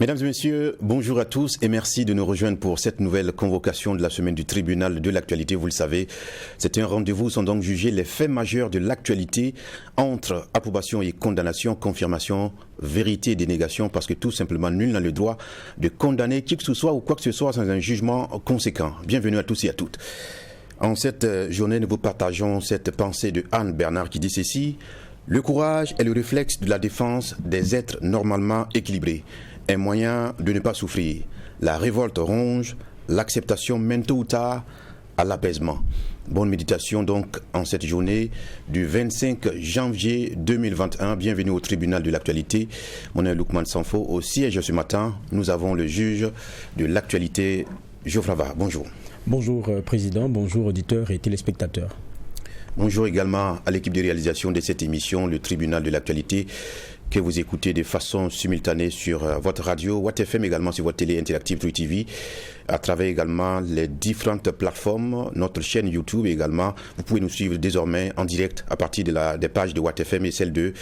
Mesdames et messieurs, bonjour à tous et merci de nous rejoindre pour cette nouvelle convocation de la semaine du tribunal de l'actualité. Vous le savez, c'est un rendez-où où sont donc jugés les faits majeurs de l'actualité entre approbation et condamnation, confirmation, vérité et dénégation, parce que tout simplement nul n'a le droit de condamner qui que ce soit ou quoi que ce soit sans un jugement conséquent. Bienvenue à tous et à toutes. En cette journée, nous vous partageons cette pensée de Anne Bernard qui dit ceci: le courage est le réflexe de la défense des êtres normalement équilibrés. Un moyen de ne pas souffrir. La révolte ronge, l'acceptation mène tôt ou tard à l'apaisement. Bonne méditation donc en cette journée du 25 janvier 2021. Bienvenue au tribunal de l'actualité. Mon nom est Loukman Sanfo. Au siège ce matin, nous avons le juge de l'actualité, Geoffroy Var. Bonjour. Bonjour Président, bonjour auditeurs et téléspectateurs. Bonjour également à l'équipe de réalisation de cette émission, le tribunal de l'actualité, que vous écoutez de façon simultanée sur votre radio, Watt FM, également sur votre télé interactive True TV, à travers également les différentes plateformes, notre chaîne YouTube également. Vous pouvez nous suivre désormais en direct à partir des pages de Watt FM et celles de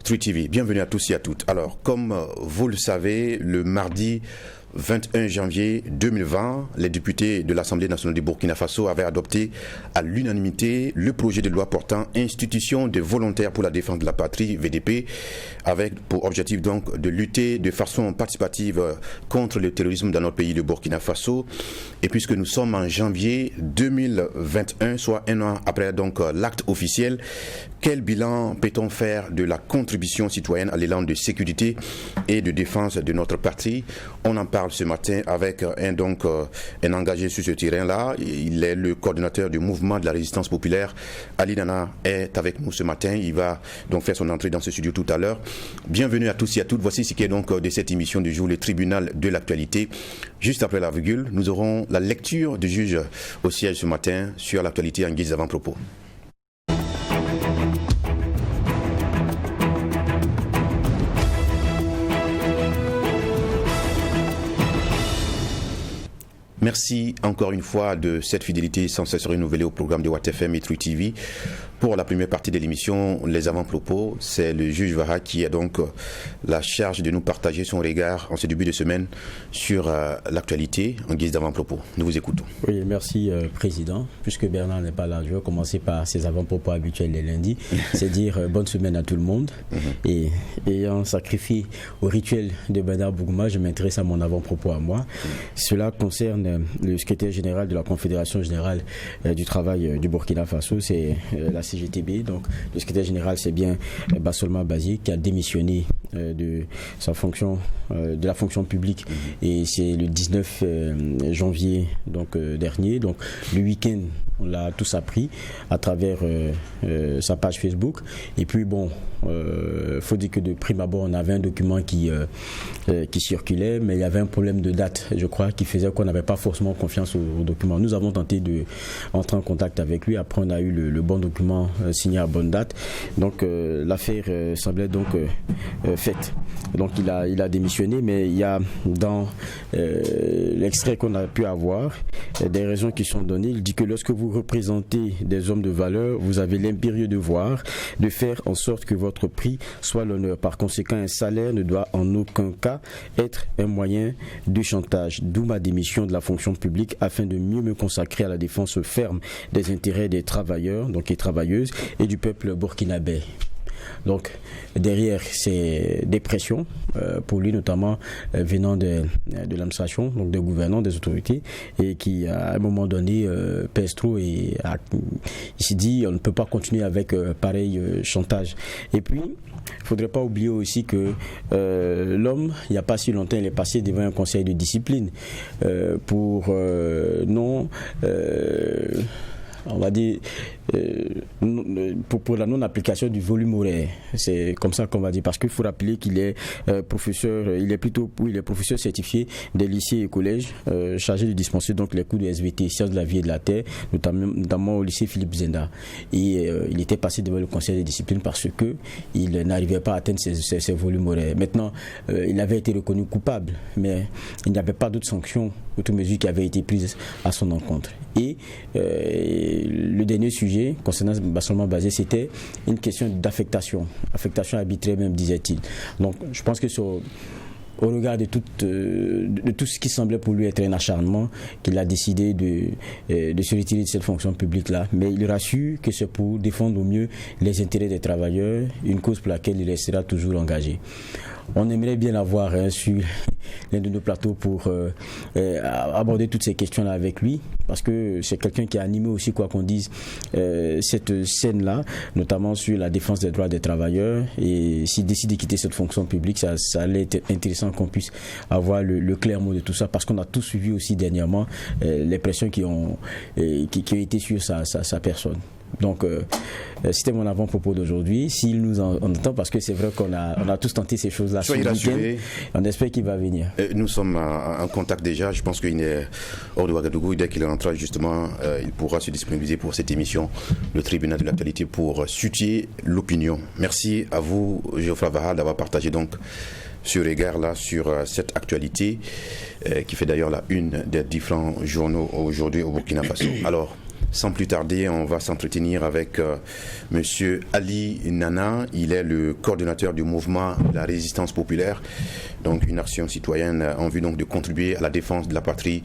True TV. Bienvenue à tous et à toutes. Alors, comme vous le savez, le mardi 21 janvier 2020, les députés de l'Assemblée nationale du Burkina Faso avaient adopté à l'unanimité le projet de loi portant institution des volontaires pour la défense de la patrie, VDP, avec pour objectif donc de lutter de façon participative contre le terrorisme dans notre pays, le Burkina Faso. Et puisque nous sommes en janvier 2021, soit un an après donc l'acte officiel, quel bilan peut-on faire de la contribution citoyenne à l'élan de sécurité et de défense de notre patrie? On en parle ce matin avec un engagé sur ce terrain-là. Il est le coordinateur du mouvement de la résistance populaire. Ali Nana est avec nous ce matin. Il va donc faire son entrée dans ce studio tout à l'heure. Bienvenue à tous et à toutes. Voici ce qui est donc de cette émission du jour, le tribunal de l'actualité. Juste après la virgule, nous aurons la lecture du juge au siège ce matin sur l'actualité en guise d'avant-propos. Merci encore une fois de cette fidélité sans cesse renouvelée au programme de Watt FM et True TV. Pour la première partie de l'émission, les avant-propos, c'est le juge Vara qui a donc la charge de nous partager son regard en ce début de semaine sur l'actualité en guise d'avant-propos. Nous vous écoutons. Oui, merci Président. Puisque Bernard n'est pas là, je vais commencer par ses avant-propos habituels les lundis. C'est dire bonne semaine à tout le monde. Et ayant sacrifié au rituel de Bernard Bougouma, je m'intéresse à mon avant-propos à moi. Cela concerne le secrétaire général de la Confédération générale du travail du Burkina Faso, c'est la CGTB. Donc le secrétaire général, c'est bien Bassolma Bazi, qui a démissionné de sa fonction, de la fonction publique, et c'est le 19 janvier dernier. Donc le week-end, on l'a tous appris à travers sa page Facebook. Et puis bon, faut dire que de prime abord, on avait un document qui circulait, mais il y avait un problème de date, je crois, qui faisait qu'on n'avait pas forcément confiance au document. Nous avons tenté de entrer en contact avec lui. Après, on a eu le bon document signé à bonne date. Donc l'affaire semblait donc faite. Donc il a démissionné, mais il y a dans l'extrait qu'on a pu avoir des raisons qui sont données. Il dit que lorsque vous représentez des hommes de valeur, vous avez l'impérieux devoir de faire en sorte que votre prix soit l'honneur. Par conséquent, un salaire ne doit en aucun cas être un moyen de chantage. D'où ma démission de la fonction publique afin de mieux me consacrer à la défense ferme des intérêts des travailleurs et travailleuses et du peuple burkinabé. Donc derrière, c'est des pressions pour lui, notamment venant de l'administration, donc des gouvernants, des autorités, et qui à un moment donné pèse trop, et il s'est dit on ne peut pas continuer avec pareil chantage. Et puis il ne faudrait pas oublier aussi que l'homme, il n'y a pas si longtemps, il est passé devant un conseil de discipline pour on va dire pour la non-application du volume horaire. C'est comme ça qu'on va dire, parce qu'il faut rappeler qu'il est professeur, il est professeur certifié des lycées et collèges, chargé de dispenser donc les cours de SVT, sciences de la vie et de la terre, notamment au lycée Philippe Zenda. Et il était passé devant le conseil de discipline parce que il n'arrivait pas à atteindre ces volumes horaires. Maintenant, il avait été reconnu coupable, mais il n'y avait pas d'autres sanctions, d'autres mesures qui avaient été prises à son encontre. Et le dernier sujet concernant Bassolma Bazi, c'était une question d'affectation arbitraire même, disait-il. Donc je pense que au regard de tout ce qui semblait pour lui être un acharnement, qu'il a décidé de se retirer de cette fonction publique-là. Mais il rassure que c'est pour défendre au mieux les intérêts des travailleurs, une cause pour laquelle il restera toujours engagé. On aimerait bien l'avoir sur l'un de nos plateaux pour aborder toutes ces questions-là avec lui, parce que c'est quelqu'un qui a animé aussi, quoi qu'on dise, cette scène-là, notamment sur la défense des droits des travailleurs. Et s'il décide de quitter cette fonction publique, ça allait être intéressant qu'on puisse avoir le clair mot de tout ça, parce qu'on a tous suivi aussi dernièrement les pressions qui ont été sur sa personne. Donc, c'était mon avant-propos d'aujourd'hui. S'il nous entend, parce que c'est vrai qu'on a tous tenté ces choses-là. Soyez rassurés. On espère qu'il va venir. Nous sommes en contact déjà. Je pense qu'il est hors de Ouagadougou. Dès qu'il rentrera, justement, il pourra se disponibiliser pour cette émission, le tribunal de l'actualité, pour situer l'opinion. Merci à vous, Geoffroy Vaha, d'avoir partagé donc ce regard-là sur cette actualité qui fait d'ailleurs la une des différents journaux aujourd'hui au Burkina Faso. Alors, sans plus tarder, on va s'entretenir avec Monsieur Ali Nana. Il est le coordonnateur du mouvement de la résistance populaire, donc une action citoyenne en vue donc de contribuer à la défense de la patrie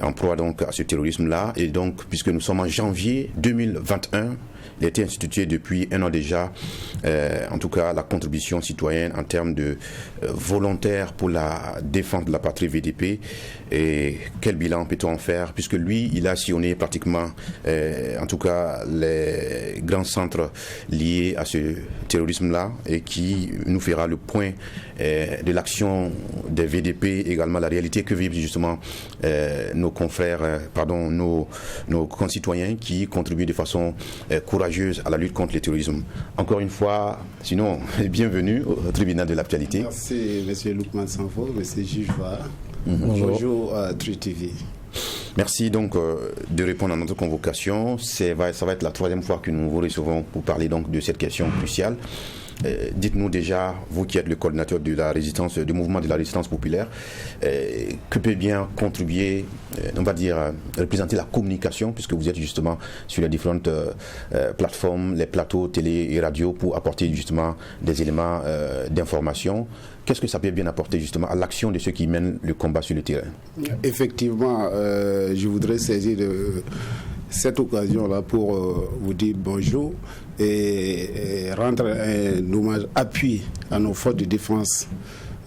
en proie donc à ce terrorisme-là. Et donc, puisque nous sommes en janvier 2021, il a été institué depuis un an déjà, en tout cas la contribution citoyenne en termes de volontaires pour la défense de la patrie VDP. Et quel bilan peut-on en faire, puisque lui, il a sillonné pratiquement, en tout cas, les grands centres liés à ce terrorisme-là, et qui nous fera le point de l'action des VDP, également la réalité que vivent justement nos confrères, nos concitoyens qui contribuent de façon courageuse à la lutte contre le terrorisme. Encore une fois, sinon, bienvenue au tribunal de l'actualité. Merci, M. Loukman Sanfo, M. Jujva. Bonjour à True TV. Merci donc de répondre à notre convocation. Ça va être la troisième fois que nous vous recevons pour parler donc de cette question cruciale. Dites-nous déjà, vous qui êtes le coordinateur de la résistance, du mouvement de la résistance populaire, que peut bien contribuer, on va dire, représenter la communication, puisque vous êtes justement sur les différentes plateformes, les plateaux télé et radio, pour apporter justement des éléments d'information. Qu'est-ce que ça peut bien apporter justement à l'action de ceux qui mènent le combat sur le terrain? Effectivement, je voudrais saisir cette occasion-là pour vous dire bonjour et rendre un hommage appuyé à nos forces de défense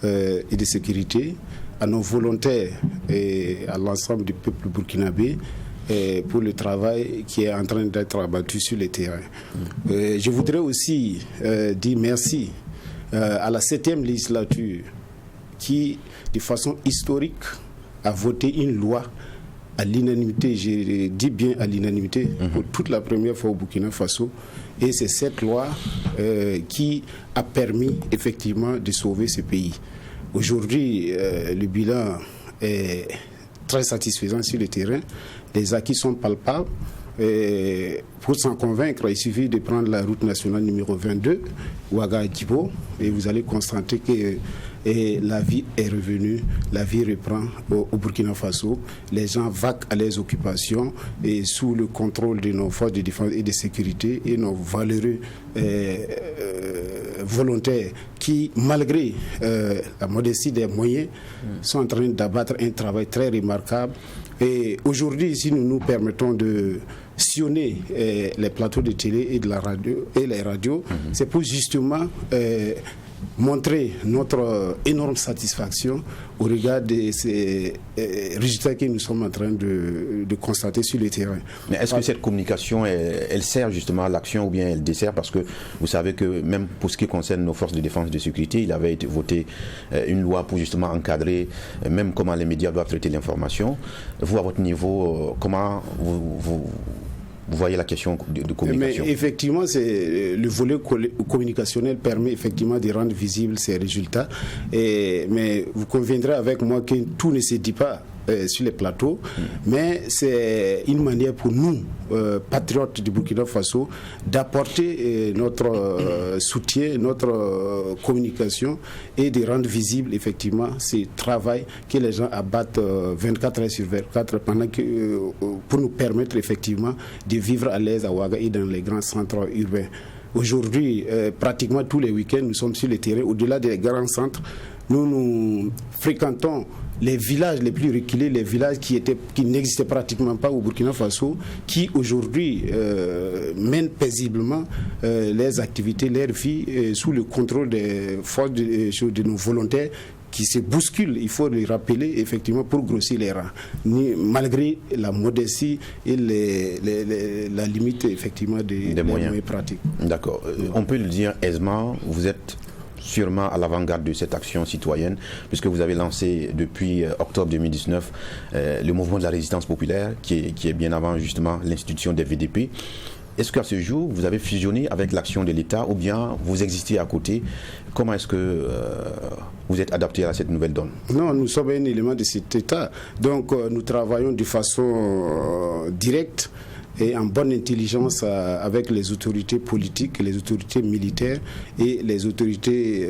et de sécurité, à nos volontaires et à l'ensemble du peuple burkinabé pour le travail qui est en train d'être abattu sur le terrain. Je voudrais aussi dire merci à la 7e législature qui, de façon historique, a voté une loi à l'unanimité, je dis bien à l'unanimité, pour toute la première fois au Burkina Faso. Et c'est cette loi qui a permis effectivement de sauver ce pays. Aujourd'hui, le bilan est très satisfaisant sur le terrain. Les acquis sont palpables. Pour s'en convaincre, il suffit de prendre la route nationale numéro 22, Ouaga-Djibo, et vous allez constater que la vie est revenue, la vie reprend au Burkina Faso. Les gens vaquent à leurs occupations et sous le contrôle de nos forces de défense et de sécurité et nos valeureux volontaires qui, malgré la modestie des moyens, sont en train d'abattre un travail très remarquable. Et aujourd'hui, si nous nous permettons de sillonner les plateaux de télé et de la radio et les radios, c'est pour justement montrer notre énorme satisfaction au regard de ces résultats que nous sommes en train de constater sur le terrain. Mais est-ce que cette communication, elle sert justement à l'action ou bien elle dessert? Parce que vous savez que même pour ce qui concerne nos forces de défense et de sécurité, il avait été voté une loi pour justement encadrer même comment les médias doivent traiter l'information. Vous, à votre niveau, comment vous voyez la question de communication? Mais effectivement, le volet communicationnel permet effectivement de rendre visibles ces résultats. Mais vous conviendrez avec moi que tout ne se dit pas sur les plateaux, mais c'est une manière pour nous, patriotes du Burkina Faso, d'apporter notre soutien, notre communication et de rendre visible effectivement ce travail que les gens abattent 24 heures sur 24 pour nous permettre effectivement de vivre à l'aise à Ouaga et dans les grands centres urbains. Aujourd'hui, pratiquement tous les week-ends, nous sommes sur le terrain. Au-delà des grands centres, nous fréquentons les villages les plus reculés, les villages qui n'existaient pratiquement pas au Burkina Faso, qui aujourd'hui mènent paisiblement les activités, leur vie sous le contrôle des forces de nos volontaires qui se bousculent, il faut le rappeler, effectivement, pour grossir les rangs, malgré la modestie et la limite, effectivement, des moyens pratiques. D'accord. On peut le dire aisément, vous êtes sûrement à l'avant-garde de cette action citoyenne, puisque vous avez lancé depuis octobre 2019 le mouvement de la résistance populaire, qui est bien avant justement l'institution des VDP. Est-ce qu'à ce jour, vous avez fusionné avec l'action de l'État ou bien vous existez à côté? Comment est-ce que vous êtes adapté à cette nouvelle donne? Non, nous sommes un élément de cet État. Donc nous travaillons de façon directe et en bonne intelligence avec les autorités politiques, les autorités militaires et les autorités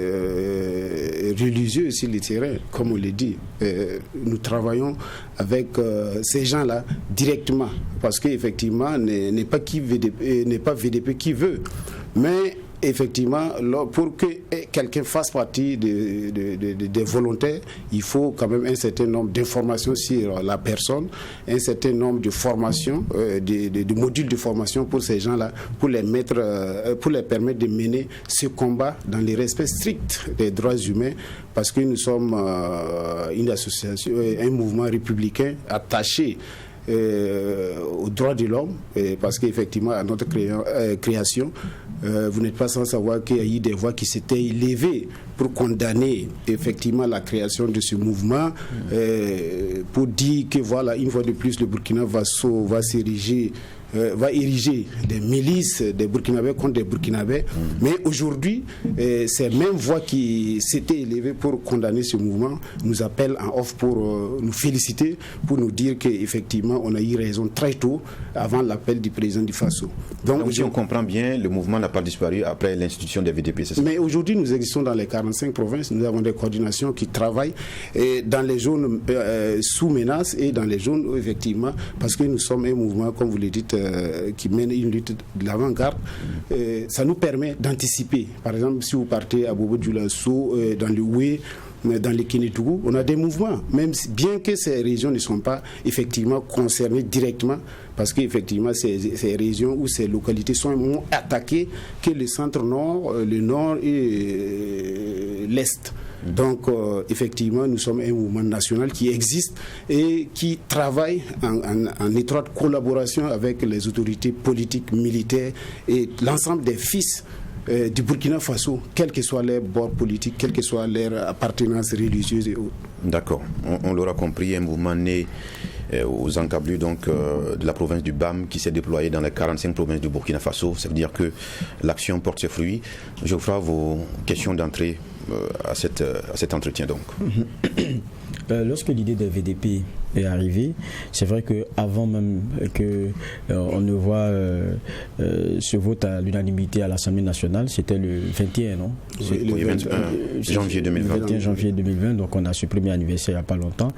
religieuses sur le terrain, comme on l'a dit. Nous travaillons avec ces gens-là directement, parce qu'effectivement, n'est pas VDP qui veut. Mais effectivement, pour que quelqu'un fasse partie des volontaires, il faut quand même un certain nombre d'informations sur la personne, un certain nombre de formations, de modules de formation pour ces gens-là, pour les permettre de mener ce combat dans le respect strict des droits humains, parce que nous sommes une association, un mouvement républicain attaché aux droits de l'homme, parce qu'effectivement, à notre création, vous n'êtes pas sans savoir qu'il y a eu des voix qui s'étaient élevées pour condamner effectivement la création de ce mouvement, pour dire que voilà, une fois de plus, le Burkina Faso va ériger des milices des Burkinabés contre des Burkinabés. Mais aujourd'hui, ces mêmes voix qui s'étaient élevées pour condamner ce mouvement nous appellent en off pour nous féliciter, pour nous dire qu'effectivement, on a eu raison très tôt avant l'appel du président du Faso. Donc si on comprend bien, le mouvement n'a pas disparu après l'institution des VDP, c'est ça? Mais aujourd'hui, nous existons dans les 45 provinces. Nous avons des coordinations qui travaillent dans les zones sous menace et dans les zones où, effectivement, parce que nous sommes un mouvement, comme vous le dites, qui mène une lutte de l'avant-garde, ça nous permet d'anticiper. Par exemple, si vous partez à Bobo-Dioulasso, dans le Oué, dans les Kénétougou, on a des mouvements, même bien que ces régions ne sont pas effectivement concernées directement, parce qu'effectivement ces régions ou ces localités sont moins attaquées que le centre-nord, le nord et l'est. Donc, effectivement, nous sommes un mouvement national qui existe et qui travaille en étroite collaboration avec les autorités politiques, militaires et l'ensemble des fils du Burkina Faso, quel que soit leur bord politique, quelle que soit leur appartenance religieuse et autres. D'accord, on l'aura compris, un mouvement né aux encablures donc, de la province du BAM qui s'est déployé dans les 45 provinces du Burkina Faso. Ça veut dire que l'action porte ses fruits. Je vous ferai vos questions d'entrée à cet entretien donc. Lorsque l'idée des VDP est arrivée, c'est vrai qu'avant même qu'on ne voit ce vote à l'unanimité à l'Assemblée nationale, c'était le 21, non? Le 21 janvier 2020. 21 janvier 2020, donc on a ce premier anniversaire il n'y a pas longtemps.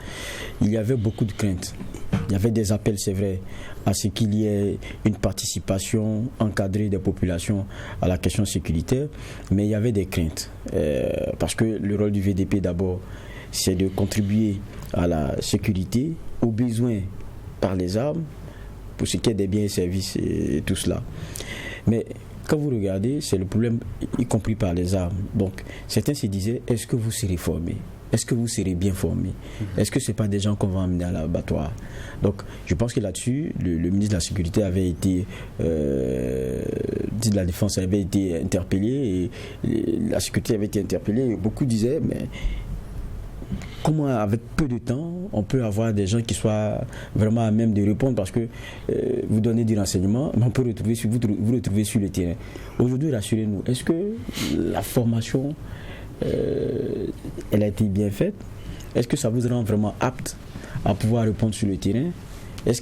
Il y avait beaucoup de craintes. Il y avait des appels, c'est vrai, à ce qu'il y ait une participation encadrée des populations à la question sécuritaire, mais il y avait des craintes. Parce que le rôle du VDP d'abord, c'est de contribuer à la sécurité, aux besoins par les armes, pour ce qui est des biens et services et tout cela. Mais quand vous regardez, c'est le problème, y compris par les armes. Donc, certains se disaient, est-ce que vous serez formés? Est-ce que vous serez bien formés? Est-ce que ce n'est pas des gens qu'on va emmener à l'abattoir? Donc, je pense que là-dessus, le ministre de la Sécurité avait été, de la Défense avait été interpellé, et la sécurité avait été interpellée, et beaucoup disaient, mais comment, avec peu de temps, on peut avoir des gens qui soient vraiment à même de répondre, parce que vous donnez du renseignement, mais on peut vous retrouver sur le terrain. Aujourd'hui, rassurez-nous, est-ce que la formation, elle a été bien faite? Est-ce que ça vous rend vraiment apte à pouvoir répondre sur le terrain? Est-ce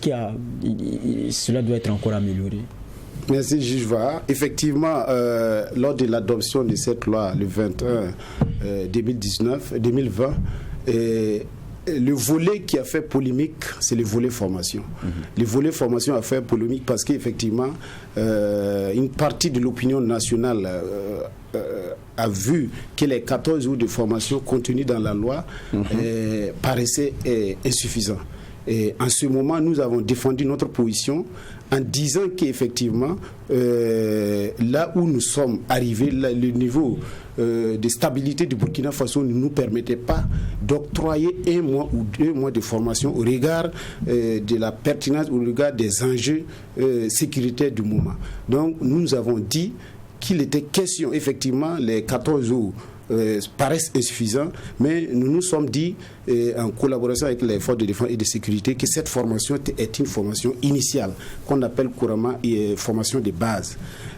cela doit être encore amélioré? Merci, Juge Va. Effectivement, lors de l'adoption de cette loi, le 21 2020, le volet qui a fait polémique, c'est le volet formation. Le volet formation a fait polémique parce qu'effectivement, une partie de l'opinion nationale a vu que les 14 jours de formation contenus dans la loi paraissaient insuffisants. Et en ce moment, nous avons défendu notre position en disant qu'effectivement, là où nous sommes arrivés, là, le niveau de stabilité du Burkina Faso ne nous permettait pas d'octroyer 1 mois ou 2 mois de formation au regard de la pertinence, au regard des enjeux sécuritaires du moment. Donc, nous avons dit qu'il était question, effectivement, les 14 jours paraissent insuffisants, mais nous nous sommes dit, en collaboration avec les forces de défense et de sécurité, que cette formation est une formation initiale, qu'on appelle couramment formation de base.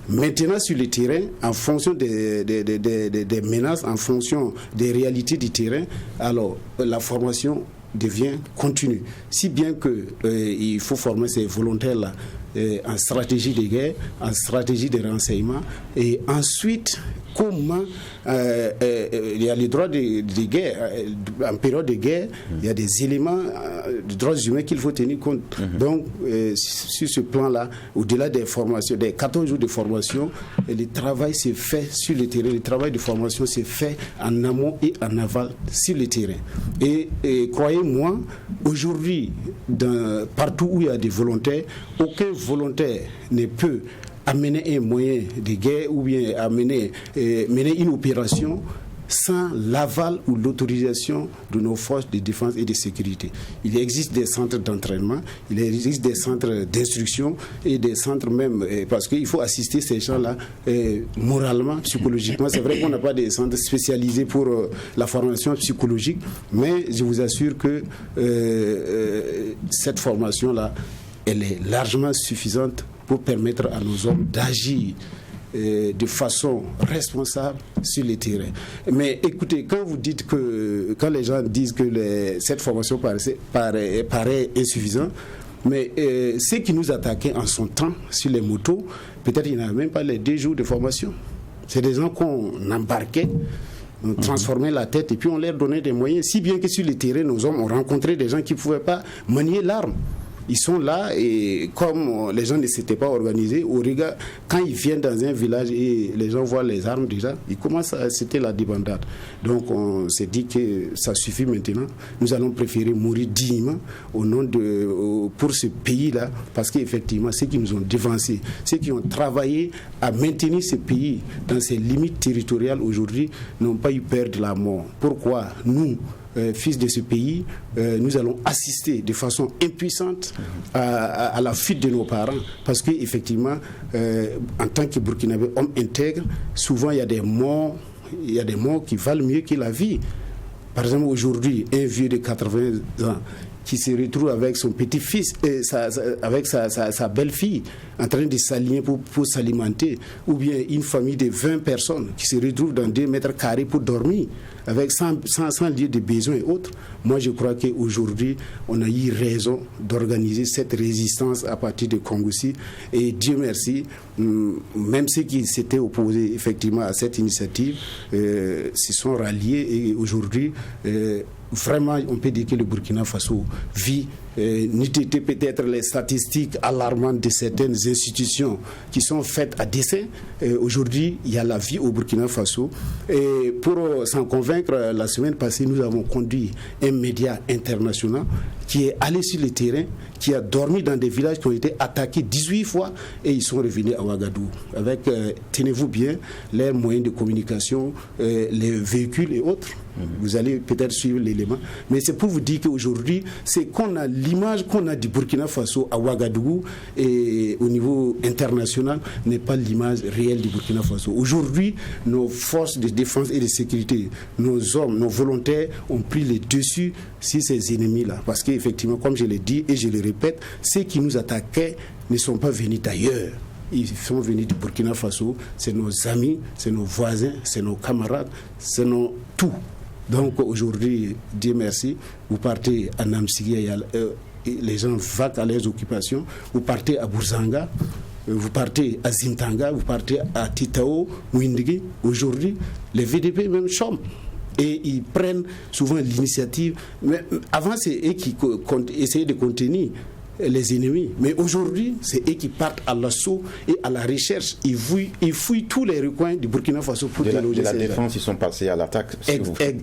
Maintenant, sur le terrain, en fonction des menaces, en fonction des réalités du terrain, alors la formation devient continue. Si bien qu'il faut former ces volontaires-là en stratégie de guerre, en stratégie de renseignement, et ensuite comment il y a les droits de guerre. En période de guerre, il y a des éléments de droits humains qu'il faut tenir compte. Donc, sur ce plan-là, au-delà des formations, des 14 jours de formation, le travail s'est fait sur le terrain. Le travail de formation s'est fait en amont et en aval sur le terrain. Et croyez-moi, aujourd'hui, partout où il y a des volontaires, aucun volontaire ne peut amener un moyen de guerre ou bien mener une opération sans l'aval ou l'autorisation de nos forces de défense et de sécurité. Il existe des centres d'entraînement, il existe des centres d'instruction et des centres même, parce qu'il faut assister ces gens-là moralement, psychologiquement. C'est vrai qu'on n'a pas des centres spécialisés pour la formation psychologique, mais je vous assure que cette formation-là, elle est largement suffisante pour permettre à nos hommes d'agir de façon responsable sur le terrain. Mais écoutez, quand les gens disent que cette formation paraît insuffisante, mais ceux qui nous attaquaient en son temps sur les motos, peut-être ils n'avaient même pas les 2 jours de formation. C'est des gens qu'on embarquait, on transformait la tête et puis on leur donnait des moyens, si bien que sur le terrain, nos hommes ont rencontré des gens qui ne pouvaient pas manier l'arme. Ils sont là et comme les gens ne s'étaient pas organisés, au regard, quand ils viennent dans un village et les gens voient les armes déjà, ils commencent c'était la débandade. Donc on s'est dit que ça suffit maintenant. Nous allons préférer mourir dignement pour ce pays-là, parce qu'effectivement, ceux qui nous ont dévancés, ceux qui ont travaillé à maintenir ce pays dans ses limites territoriales aujourd'hui, n'ont pas eu peur de la mort. Pourquoi nous, fils de ce pays, nous allons assister de façon impuissante à la fuite de nos parents, parce qu'effectivement, en tant que Burkinabé, homme intègre, souvent il y a des morts qui valent mieux que la vie. Par exemple, aujourd'hui, un vieux de 80 ans qui se retrouve avec son petit-fils, avec sa belle-fille, en train de s'aligner pour s'alimenter, ou bien une famille de 20 personnes qui se retrouve dans 2 mètres carrés pour dormir, avec sans lieu de besoin et autres. Moi, je crois qu'aujourd'hui, on a eu raison d'organiser cette résistance à partir de Kongoussi. Et Dieu merci, même ceux qui s'étaient opposés effectivement à cette initiative se sont ralliés. Et aujourd'hui, vraiment, on peut dire que le Burkina Faso vit, n'eût été peut-être les statistiques alarmantes de certaines institutions qui sont faites à dessein. Aujourd'hui, il y a la vie au Burkina Faso. Et pour s'en convaincre, la semaine passée, nous avons conduit un média international qui est allé sur le terrain, qui a dormi dans des villages qui ont été attaqués 18 fois et ils sont revenus à Ouagadougou avec, tenez-vous bien, leurs moyens de communication, les véhicules et autres. Vous allez peut-être suivre l'élément. Mais c'est pour vous dire qu'aujourd'hui, c'est qu'on a l'image qu'on a du Burkina Faso à Ouagadougou et au niveau international n'est pas l'image réelle du Burkina Faso. Aujourd'hui, nos forces de défense et de sécurité, nos hommes, nos volontaires ont pris le dessus sur ces ennemis-là. Parce qu'effectivement, comme je l'ai dit et je le répète, ceux qui nous attaquaient ne sont pas venus d'ailleurs. Ils sont venus du Burkina Faso. C'est nos amis, c'est nos voisins, c'est nos camarades, c'est nos tout. Donc aujourd'hui, Dieu merci, vous partez à Namsigui, les gens vaquent à leurs occupations, vous partez à Bourzanga, vous partez à Zintanga, vous partez à Titao, Mouindigi. Aujourd'hui, les VDP même chôment. Et ils prennent souvent l'initiative. Mais avant, c'est eux qui essayaient de contenir les ennemis. Mais aujourd'hui, c'est eux qui partent à l'assaut et à la recherche. Ils fouillent tous les recoins du Burkina Faso pour déloger de la défense, ils sont passés à l'attaque.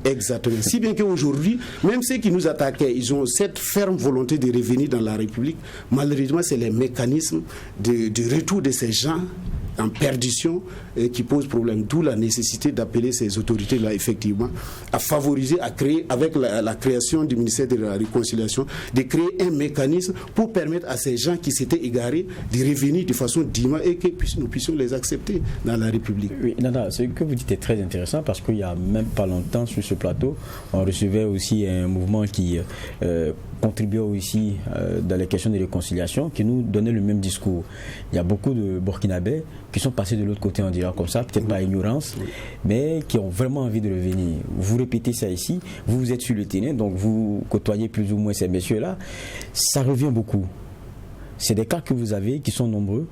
Exactement. Si bien qu'aujourd'hui, même ceux qui nous attaquaient, ils ont cette ferme volonté de revenir dans la République. Malheureusement, c'est les mécanismes de retour de ces gens en perdition qui pose problème. D'où la nécessité d'appeler ces autorités-là, effectivement, à favoriser, à créer, avec la création du ministère de la Réconciliation, de créer un mécanisme pour permettre à ces gens qui s'étaient égarés de revenir de façon digne et que nous puissions les accepter dans la République. Oui, Nana, ce que vous dites est très intéressant parce qu'il n'y a même pas longtemps sur ce plateau, on recevait aussi un mouvement qui contribuait aussi dans les questions de réconciliation, qui nous donnait le même discours. Il y a beaucoup de Burkinabés qui sont passés de l'autre côté, on dira comme ça, peut-être pas ignorance, mais qui ont vraiment envie de revenir. Vous répétez ça ici, vous êtes sur le terrain, donc vous côtoyez plus ou moins ces messieurs-là, ça revient beaucoup. C'est des cas que vous avez qui sont nombreux.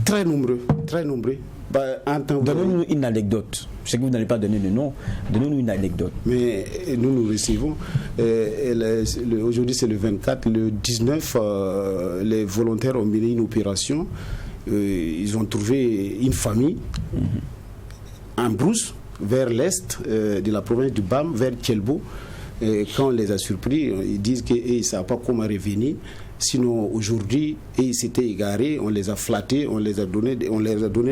Très nombreux, très nombreux. Donnez-nous une anecdote. Je sais que vous n'allez pas donner le nom. Donnez-nous une anecdote. Mais nous recevons. Aujourd'hui, c'est le 24. Le 19, les volontaires ont mené une opération. Ils ont trouvé une famille en brousse vers l'est de la province du BAM, vers Tchelbo. Quand on les a surpris, ils disent qu'ils ne savent pas comment revenir. Sinon, aujourd'hui, ils s'étaient égarés, on les a flattés, on les a donné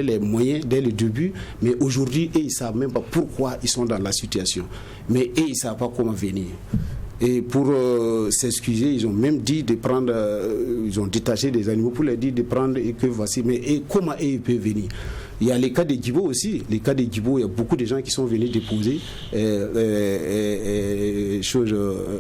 les moyens dès le début. Mais aujourd'hui, ils ne savent même pas pourquoi ils sont dans la situation. Mais ils ne savent pas comment venir. Et pour s'excuser, ils ont même dit de prendre, ils ont détaché des animaux pour leur dire de prendre et que voici. Mais comment ils peuvent venir? Il y a les cas de Djibo aussi. Les cas de Djibo, il y a beaucoup de gens qui sont venus déposer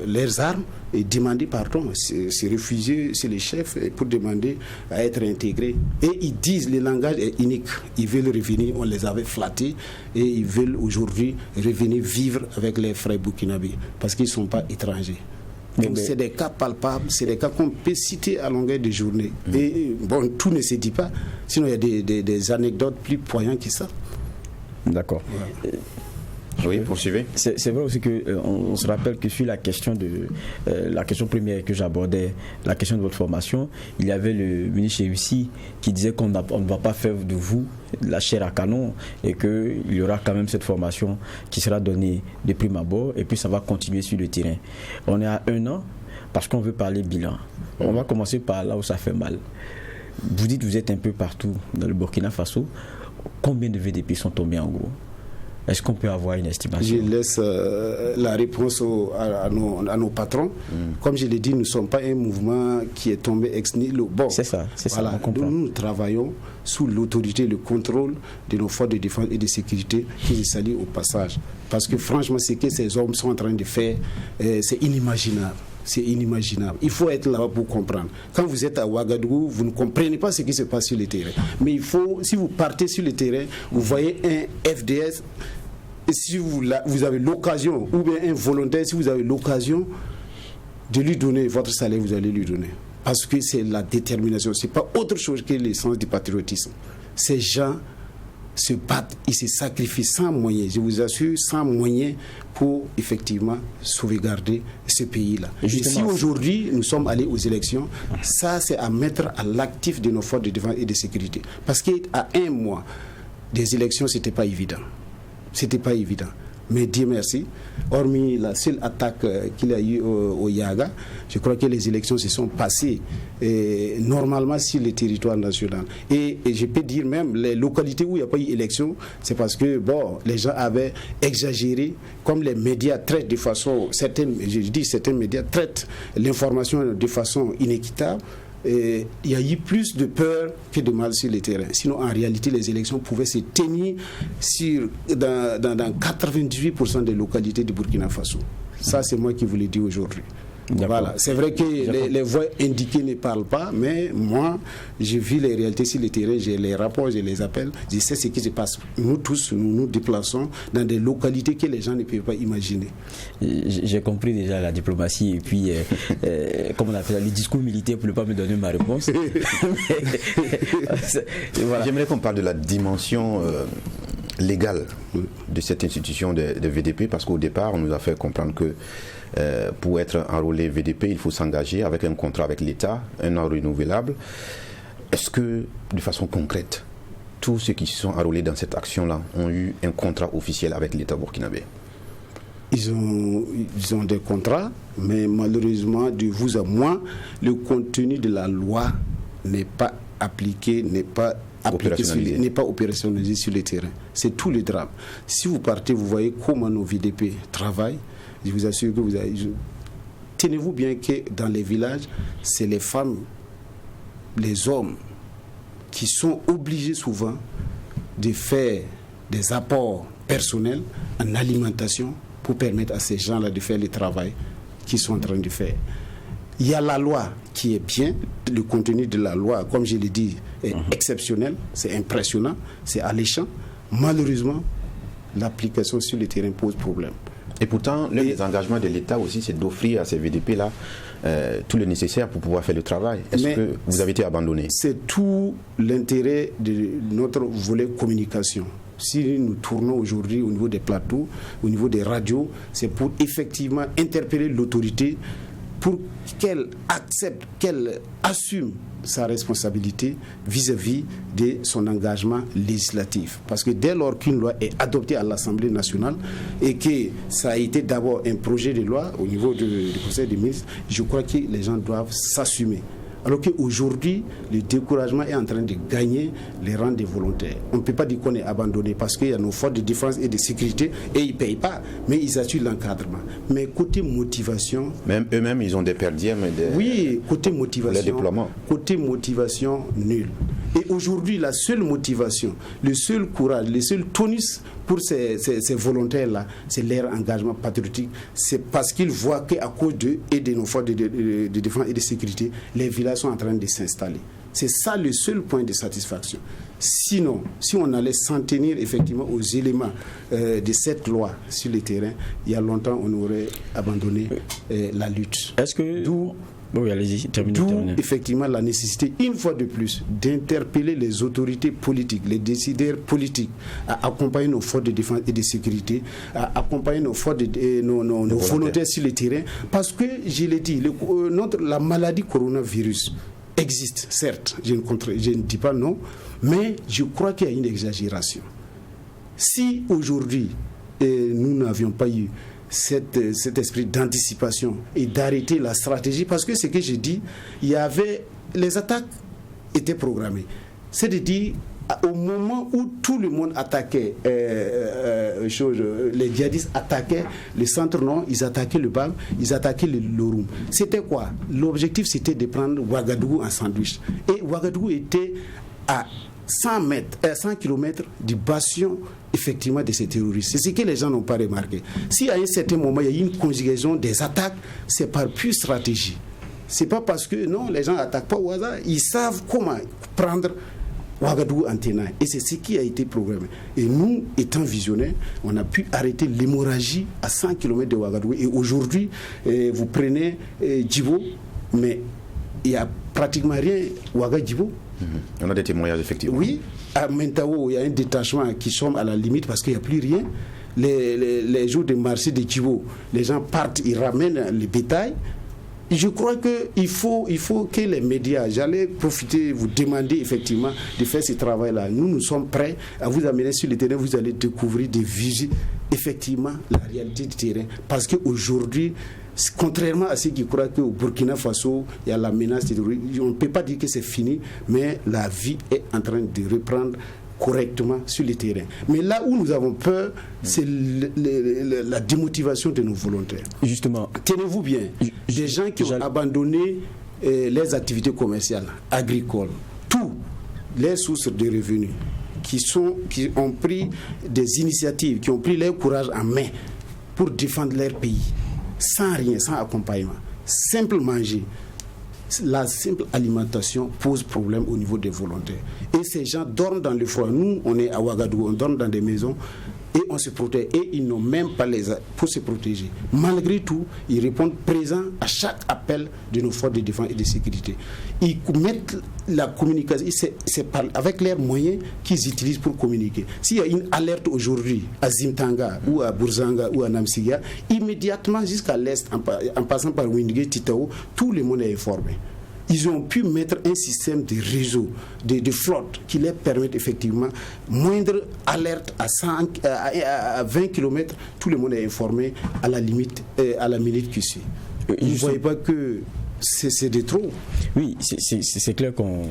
leurs armes et demander pardon. C'est réfugié, c'est les chefs pour demander à être intégrés. Et ils disent le langage est unique. Ils veulent revenir, on les avait flattés et ils veulent aujourd'hui revenir vivre avec les frères burkinabés parce qu'ils ne sont pas étrangers. Donc c'est des cas palpables, c'est des cas qu'on peut citer à longueur de journée. Et bon, tout ne se dit pas, sinon il y a des anecdotes plus poignantes que ça. D'accord. Voilà. Oui, poursuivez. C'est vrai aussi qu'on se rappelle que sur la question la question première que j'abordais, la question de votre formation, il y avait le ministre Russi qui disait qu'on ne va pas faire de vous la chair à canon et qu'il y aura quand même cette formation qui sera donnée de prime abord et puis ça va continuer sur le terrain. On est à 1 an parce qu'on veut parler bilan. On va commencer par là où ça fait mal. Vous dites que vous êtes un peu partout dans le Burkina Faso. Combien de VDP sont tombés en gros? Est-ce qu'on peut avoir une estimation? Je laisse la réponse à nos patrons. Comme je l'ai dit, nous ne sommes pas un mouvement qui est tombé ex nihilo. Bon, c'est ça, voilà. On comprend. Nous travaillons sous l'autorité, le contrôle de nos forces de défense et de sécurité qui se salient au passage. Parce que franchement, ce que ces hommes sont en train de faire, c'est inimaginable. C'est inimaginable. Il faut être là pour comprendre. Quand vous êtes à Ouagadougou, vous ne comprenez pas ce qui se passe sur le terrain. Mais il faut, si vous partez sur le terrain, vous voyez un FDS, et si vous avez l'occasion, ou bien un volontaire, si vous avez l'occasion de lui donner votre salaire, vous allez lui donner. Parce que c'est la détermination. Ce n'est pas autre chose que l'essence du patriotisme. Ces gens se battent, ils se sacrifient sans moyens, je vous assure, sans moyens pour effectivement sauvegarder ce pays-là. Et si aujourd'hui nous sommes allés aux élections, ça c'est à mettre à l'actif de nos forces de défense et de sécurité. Parce qu'à 1 mois des élections, c'était pas évident. C'était pas évident. Mais Dieu merci, hormis la seule attaque qu'il y a eu au Yaga, je crois que les élections se sont passées normalement sur le territoire national. Et je peux dire même, les localités où il n'y a pas eu élection, c'est parce que bon, les gens avaient exagéré, comme les médias traitent de façon, certains médias traitent l'information de façon inéquitable. Il y a eu plus de peur que de mal sur le terrain. Sinon, en réalité, les élections pouvaient se tenir dans 98% des localités du Burkina Faso. Ça, c'est moi qui vous le dis aujourd'hui. Voilà. C'est vrai que les voix indiquées ne parlent pas, mais moi, je vis les réalités sur le terrain, j'ai les rapports, je les appelle, je sais ce qui se passe. Nous tous, nous nous déplaçons dans des localités que les gens ne peuvent pas imaginer. J'ai compris déjà la diplomatie et puis, comme on appelle le discours militaire pour ne pas me donner ma réponse. Voilà. J'aimerais qu'on parle de la dimension légale de cette institution de VDP, parce qu'au départ, on nous a fait comprendre que pour être enrôlé VDP, il faut s'engager avec un contrat avec l'État, un an renouvelable. Est-ce que, de façon concrète, tous ceux qui se sont enrôlés dans cette action-là ont eu un contrat officiel avec l'État burkinabé? Ils ont des contrats, mais malheureusement, de vous à moi, le contenu de la loi n'est pas appliqué, n'est pas opérationnalisé sur le terrain. C'est tout le drame. Si vous partez, vous voyez comment nos VDP travaillent. Je vous assure que tenez-vous bien que dans les villages, c'est les femmes, les hommes qui sont obligés souvent de faire des apports personnels en alimentation pour permettre à ces gens-là de faire le travail qu'ils sont en train de faire. Il y a la loi qui est bien, le contenu de la loi, comme je l'ai dit, est exceptionnel, c'est impressionnant, c'est alléchant. Malheureusement, l'application sur le terrain pose problème. Et pourtant, l'un des engagements de l'État aussi, c'est d'offrir à ces VDP-là tout le nécessaire pour pouvoir faire le travail. Est-ce que vous avez été abandonné? C'est tout l'intérêt de notre volet communication. Si nous tournons aujourd'hui au niveau des plateaux, au niveau des radios, c'est pour effectivement interpeller l'autorité pour qu'elle accepte, qu'elle assume sa responsabilité vis-à-vis de son engagement législatif. Parce que dès lors qu'une loi est adoptée à l'Assemblée nationale et que ça a été d'abord un projet de loi au niveau du Conseil des ministres, je crois que les gens doivent s'assumer. Alors qu'aujourd'hui, le découragement est en train de gagner les rangs des volontaires. On ne peut pas dire qu'on est abandonné parce qu'il y a nos forces de défense et de sécurité et ils ne payent pas, mais ils assurent l'encadrement. Mais côté motivation... Même eux-mêmes, ils ont des perdièmes. Oui, côté motivation... Le déploiement. Côté motivation, nul. Et aujourd'hui, la seule motivation, le seul courage, le seul tonus pour ces volontaires-là, c'est leur engagement patriotique. C'est parce qu'ils voient qu'à cause d'eux et de nos forces de défense et de sécurité, les villages sont en train de s'installer. C'est ça le seul point de satisfaction. Sinon, si on allait s'en tenir effectivement aux éléments de cette loi sur le terrain, il y a longtemps, on aurait abandonné la lutte. Est-ce que... Oui, allez-y, terminez. Effectivement la nécessité, une fois de plus, d'interpeller les autorités politiques, les décideurs politiques, à accompagner nos forces de défense et de sécurité, à accompagner nos forces nos volontaires sur le terrain. Parce que, je l'ai dit, la maladie coronavirus existe, certes, je ne dis pas non, mais je crois qu'il y a une exagération. Si aujourd'hui, nous n'avions pas eu cet esprit d'anticipation et d'arrêter la stratégie, parce que ce que j'ai dit, les attaques étaient programmées. C'est de dire, au moment où tout le monde attaquait, les djihadistes attaquaient le centre nord, ils attaquaient le BAM, ils attaquaient le Loroum. C'était quoi? L'objectif, c'était de prendre Ouagadougou en sandwich. Et Ouagadougou était à 100 km du bastion effectivement de ces terroristes. C'est ce que les gens n'ont pas remarqué. Si à un certain moment il y a eu une conjugaison des attaques, c'est par pure stratégie. C'est pas parce que non, les gens n'attaquent pas au hasard, ils savent comment prendre Ouagadougou en tenaille. Et c'est ce qui a été programmé. Et nous, étant visionnaires, on a pu arrêter l'hémorragie à 100 km de Ouagadougou. Et aujourd'hui, vous prenez Djibo, mais il n'y a pratiquement rien Ouaga-Djibo. On a des témoignages, effectivement. Oui, à Mentao, il y a un détachement qui sommes à la limite parce qu'il n'y a plus rien. Les jours de marché de Djibo, les gens partent, ils ramènent le bétail. Je crois qu'il faut que les médias, j'allais profiter, vous demander effectivement de faire ce travail-là. Nous sommes prêts à vous amener sur le terrain, vous allez découvrir des vigiles, effectivement, la réalité du terrain. Parce qu'aujourd'hui, contrairement à ceux qui croient qu'au Burkina Faso, il y a la menace terroriste, on ne peut pas dire que c'est fini, mais la vie est en train de reprendre correctement sur le terrain. Mais là où nous avons peur, c'est la démotivation de nos volontaires. Justement. Tenez-vous bien, des gens qui ont abandonné les activités commerciales, agricoles, toutes les sources de revenus, qui ont pris des initiatives, qui ont pris leur courage en main pour défendre leur pays, sans rien, sans accompagnement, simple manger. La simple alimentation pose problème au niveau des volontaires. Et ces gens dorment dans le froid. Nous, on est à Ouagadougou, on dort dans des maisons et on se protège. Et ils n'ont même pas les aides pour se protéger. Malgré tout, ils répondent présents à chaque appel de nos forces de défense et de sécurité. Ils mettent la communication, c'est avec leurs moyens qu'ils utilisent pour communiquer. S'il y a une alerte aujourd'hui à Zimtanga ou à Bourzanga ou à Namsiga, immédiatement jusqu'à l'est, en passant par Windigué, Titao, tout le monde est informé. Ils ont pu mettre un système de réseau, de flotte qui leur permet effectivement moindre alerte à 20 km, tout le monde est informé à la limite, à la minute qui suit. Vous ne voyez pas que c'est de trop. Oui, c'est clair qu'on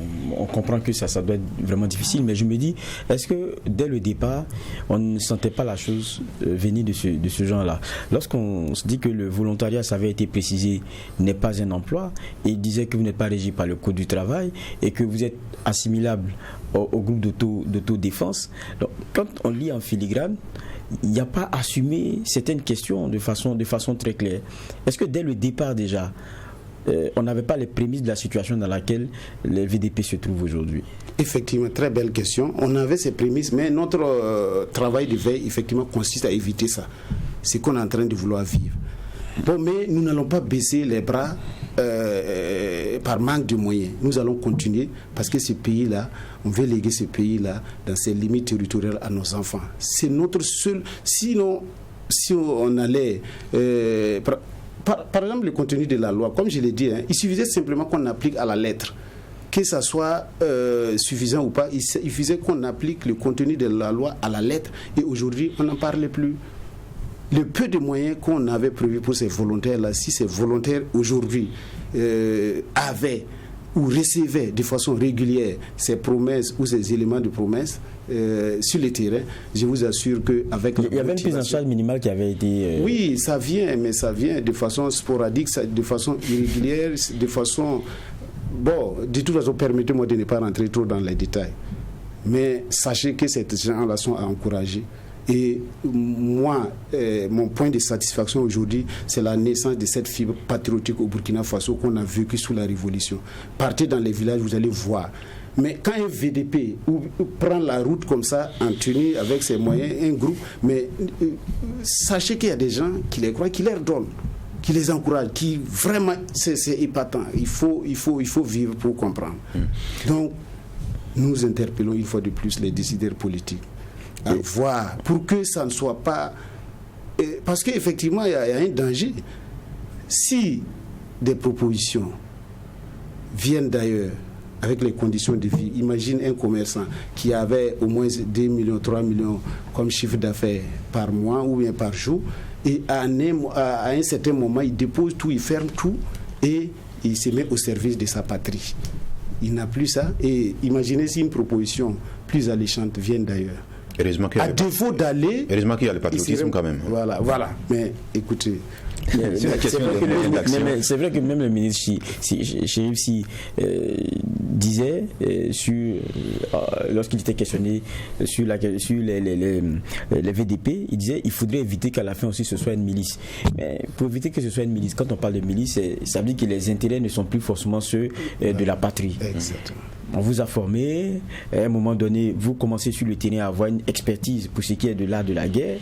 comprend que ça doit être vraiment difficile, mais je me dis, est-ce que dès le départ, on ne sentait pas la chose venir de ce genre-là? Lorsqu'on se dit que le volontariat, ça avait été précisé, n'est pas un emploi, et il disait que vous n'êtes pas régi par le Code du travail, et que vous êtes assimilable au groupe d'autodéfense. Donc, quand on lit en filigrane, il n'y a pas assumé certaines questions de façon très claire. Est-ce que dès le départ déjà, on n'avait pas les prémices de la situation dans laquelle les VDP se trouvent aujourd'hui? Effectivement, très belle question. On avait ces prémices, mais notre travail de veille, effectivement, consiste à éviter ça. C'est qu'on est en train de vouloir vivre. Bon, mais nous n'allons pas baisser les bras par manque de moyens. Nous allons continuer parce que ce pays-là, on veut léguer ce pays-là dans ses limites territoriales à nos enfants. C'est notre seul... Sinon, si on allait... Par exemple, le contenu de la loi, comme je l'ai dit, il suffisait simplement qu'on applique à la lettre. Que ça soit suffisant ou pas, il suffisait qu'on applique le contenu de la loi à la lettre. Et aujourd'hui, on n'en parlait plus. Le peu de moyens qu'on avait prévu pour ces volontaires-là, si ces volontaires aujourd'hui avaient ou recevaient de façon régulière ces promesses ou ces éléments de promesses sur le terrain, je vous assure qu'avec il y avait une prise en charge minimale qui avait été... Oui, ça vient, mais ça vient de façon sporadique, de façon irrégulière, de façon... Bon, de toute façon, permettez-moi de ne pas rentrer trop dans les détails. Mais sachez que ces gens-là sont à encourager. Et moi, mon point de satisfaction aujourd'hui, c'est la naissance de cette fibre patriotique au Burkina Faso qu'on a vécue sous la Révolution. Partez dans les villages, vous allez voir. Mais quand un VDP prend la route comme ça, en tenue avec ses moyens, un groupe, mais sachez qu'il y a des gens qui les croient, qui leur donnent, qui les encouragent, qui vraiment, c'est épatant. Il faut vivre pour comprendre. Donc, nous interpellons une fois de plus les décideurs politiques à voir pour que ça ne soit pas... Parce qu'effectivement, il y a un danger. Si des propositions viennent d'ailleurs, avec les conditions de vie, imagine un commerçant qui avait au moins 2 millions, 3 millions comme chiffre d'affaires par mois ou bien par jour, et à un certain moment, il dépose tout, il ferme tout, et il se met au service de sa patrie. Il n'a plus ça, et imaginez si une proposition plus alléchante vient d'ailleurs. À défaut d'aller... Heureusement qu'il y a le patriotisme quand même. Voilà. Mais écoutez... C'est vrai que même le ministre Chérif disait, lorsqu'il était questionné sur les VDP, il disait qu'il faudrait éviter qu'à la fin aussi ce soit une milice. Mais pour éviter que ce soit une milice, quand on parle de milice, ça veut dire que les intérêts ne sont plus forcément ceux de la patrie. Exactement. On vous a formé, à un moment donné, vous commencez sur le terrain à avoir une expertise pour ce qui est de l'art de la guerre.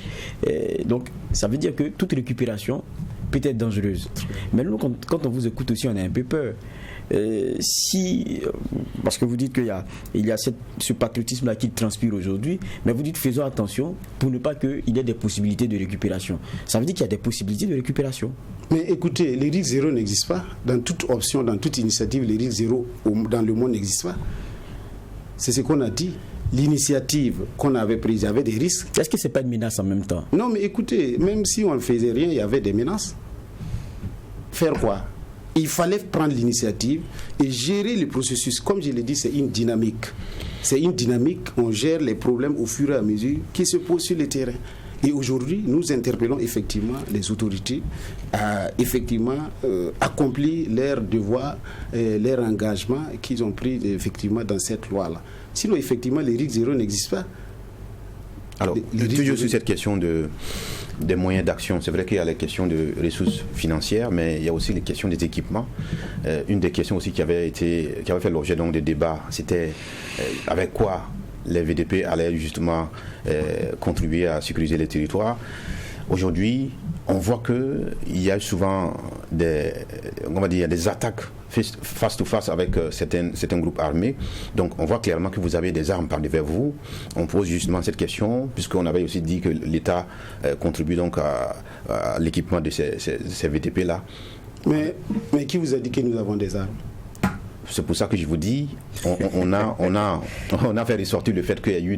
Donc, ça veut dire que toute récupération peut être dangereuse. Mais nous, quand on vous écoute aussi, on a un peu peur. Parce que vous dites qu'il y a ce patriotisme-là qui transpire aujourd'hui, mais vous dites faisons attention pour ne pas qu'il y ait des possibilités de récupération. Ça veut dire qu'il y a des possibilités de récupération. Mais écoutez, les risques zéro n'existent pas. Dans toute option, dans toute initiative, les risques zéro dans le monde n'existent pas. C'est ce qu'on a dit. L'initiative qu'on avait prise, il y avait des risques. Est-ce que ce n'est pas une menace en même temps? Non, mais écoutez, même si on ne faisait rien, il y avait des menaces. Faire quoi? Il fallait prendre l'initiative et gérer le processus. Comme je l'ai dit, c'est une dynamique. C'est une dynamique, on gère les problèmes au fur et à mesure qui se posent sur le terrain. Et aujourd'hui, nous interpellons effectivement les autorités à accomplir leurs devoirs, leur engagement qu'ils ont pris effectivement dans cette loi-là. Sinon, effectivement, les risques zéro n'existent pas. Alors, toujours sur cette question des moyens d'action, c'est vrai qu'il y a les questions de ressources financières, mais il y a aussi les questions des équipements. Une des questions aussi qui avait fait l'objet donc de débats, c'était avec quoi les VDP allaient justement contribuer à sécuriser les territoires. aujourd'hui, on voit qu'il y a souvent des attaques face to face avec certains groupes armés. Donc on voit clairement que vous avez des armes par devers vous. On pose justement cette question, puisqu'on avait aussi dit que l'État contribue donc à l'équipement de ces VTP-là. Mais qui vous a dit que nous avons des armes? C'est pour ça que je vous dis, on a fait ressortir le fait qu'il y a eu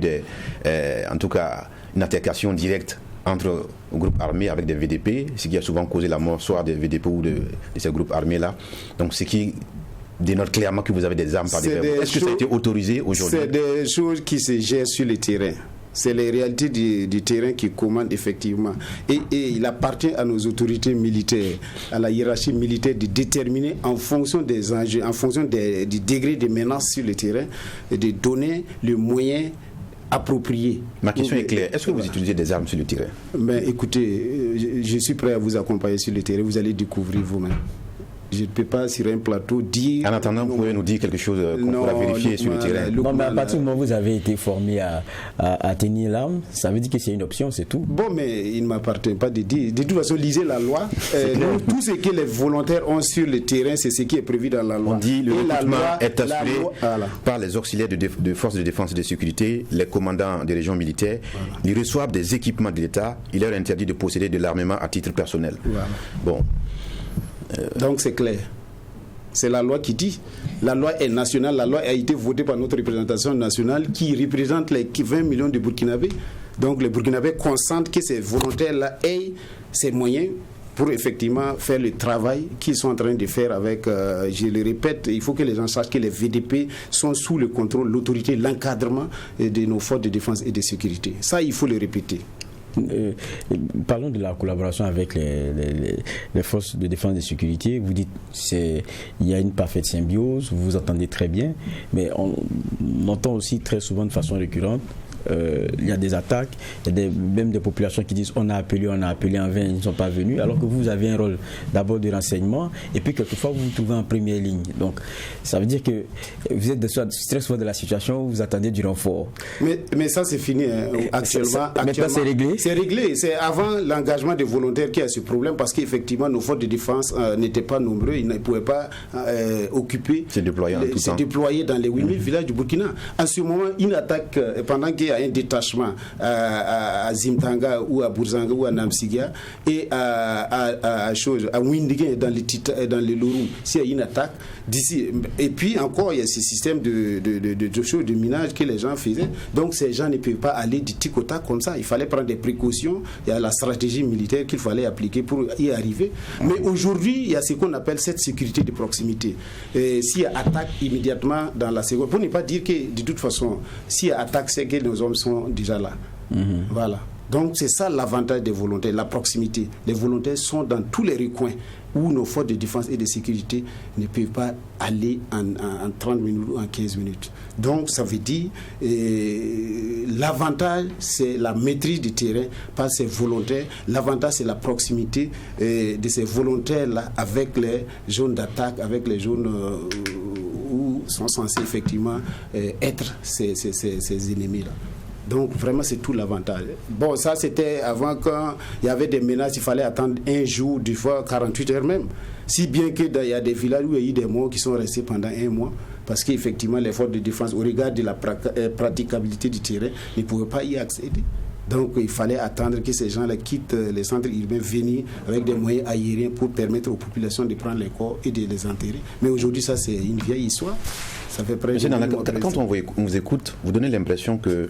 en tout cas une altercation directe entre groupes armés avec des VDP, ce qui a souvent causé la mort soit des VDP ou de ces groupes armés-là. Donc ce qui dénote clairement que vous avez des armes par devers vous. Est-ce que ça a été autorisé aujourd'hui? C'est des choses qui se gèrent sur le terrain. C'est les réalités du terrain qui commandent effectivement. Et il appartient à nos autorités militaires, à la hiérarchie militaire de déterminer en fonction des enjeux, en fonction du degré de menace sur le terrain, et de donner le moyen approprié. Ma question est claire. Est-ce que vous utilisez des armes sur le terrain? Écoutez, je suis prêt à vous accompagner sur le terrain. Vous allez découvrir vous-même. Je ne peux pas sur un plateau dire... En attendant, vous pouvez nous dire quelque chose qu'on pourra vérifier sur le terrain. Non, mais à partir du moment où vous avez été formé à tenir l'arme, ça veut dire que c'est une option, c'est tout. Bon, mais il ne m'appartient pas de dire. De toute façon, lisez la loi. Tout ce que les volontaires ont sur le terrain, c'est ce qui est prévu dans la loi. On dit le recrutement est assuré par les auxiliaires de forces de défense et de sécurité, les commandants des régions militaires. Voilà. Ils reçoivent des équipements de l'État. Il leur est interdit de posséder de l'armement à titre personnel. Voilà. Bon. Donc c'est clair. C'est la loi qui dit. La loi est nationale. La loi a été votée par notre représentation nationale qui représente les 20 millions de Burkinabés. Donc les Burkinabés consentent que ces volontaires-là aient ces moyens pour effectivement faire le travail qu'ils sont en train de faire avec, je le répète, il faut que les gens sachent que les VDP sont sous le contrôle, l'autorité, l'encadrement de nos forces de défense et de sécurité. Ça, il faut le répéter. Parlons de la collaboration avec les forces de défense et de sécurité. Vous dites qu'il y a une parfaite symbiose, vous vous entendez très bien, mais on entend aussi très souvent de façon récurrente il y a des attaques, il y a même des populations qui disent on a appelé en vain, ils ne sont pas venus, alors que vous avez un rôle d'abord de renseignement et puis quelquefois vous vous trouvez en première ligne. Donc ça veut dire que vous êtes très souvent de la situation où vous attendez du renfort. Mais ça c'est fini actuellement. Maintenant c'est réglé. C'est réglé. C'est avant l'engagement des volontaires qui a ce problème parce qu'effectivement nos forces de défense n'étaient pas nombreux, ils ne pouvaient pas occuper. C'est déployé dans les 8000 villages du Burkina. En ce moment, une attaque pendant qu'il y a un détachement à Zimtanga ou à Bourzanga ou à Namsigia et à Windigue dans les Lourou, s'il y a une attaque d'ici, et puis encore il y a ce système de minage que les gens faisaient, donc ces gens ne peuvent pas aller du tic au tac comme ça, il fallait prendre des précautions, il y a la stratégie militaire qu'il fallait appliquer pour y arriver, mais aujourd'hui il y a ce qu'on appelle cette sécurité de proximité. S'il y a attaque immédiatement dans la seconde, pour ne pas dire que de toute façon s'il y a attaque c'est que nos hommes sont déjà là. Voilà. Donc c'est ça l'avantage des volontaires, la proximité. Les volontaires sont dans tous les recoins où nos forces de défense et de sécurité ne peuvent pas aller en 30 minutes ou en 15 minutes. Donc ça veut dire l'avantage c'est la maîtrise du terrain par ces volontaires. L'avantage c'est la proximité de ces volontaires-là avec les zones d'attaque, avec les zones où sont censés effectivement être ces ennemis-là. Donc vraiment c'est tout l'avantage. Bon, ça c'était avant, quand il y avait des menaces, il fallait attendre un jour, des fois 48 heures même. Si bien qu'il y a des villages où il y a eu des morts qui sont restés pendant un mois parce qu'effectivement les forces de défense, au regard de la praticabilité du terrain, ne pouvaient pas y accéder. Donc il fallait attendre que ces gens-là quittent les centres urbains, venir avec des moyens aériens pour permettre aux populations de prendre les corps et de les enterrer. Mais aujourd'hui ça c'est une vieille histoire. Ça fait près de quand on vous écoute, vous donnez l'impression que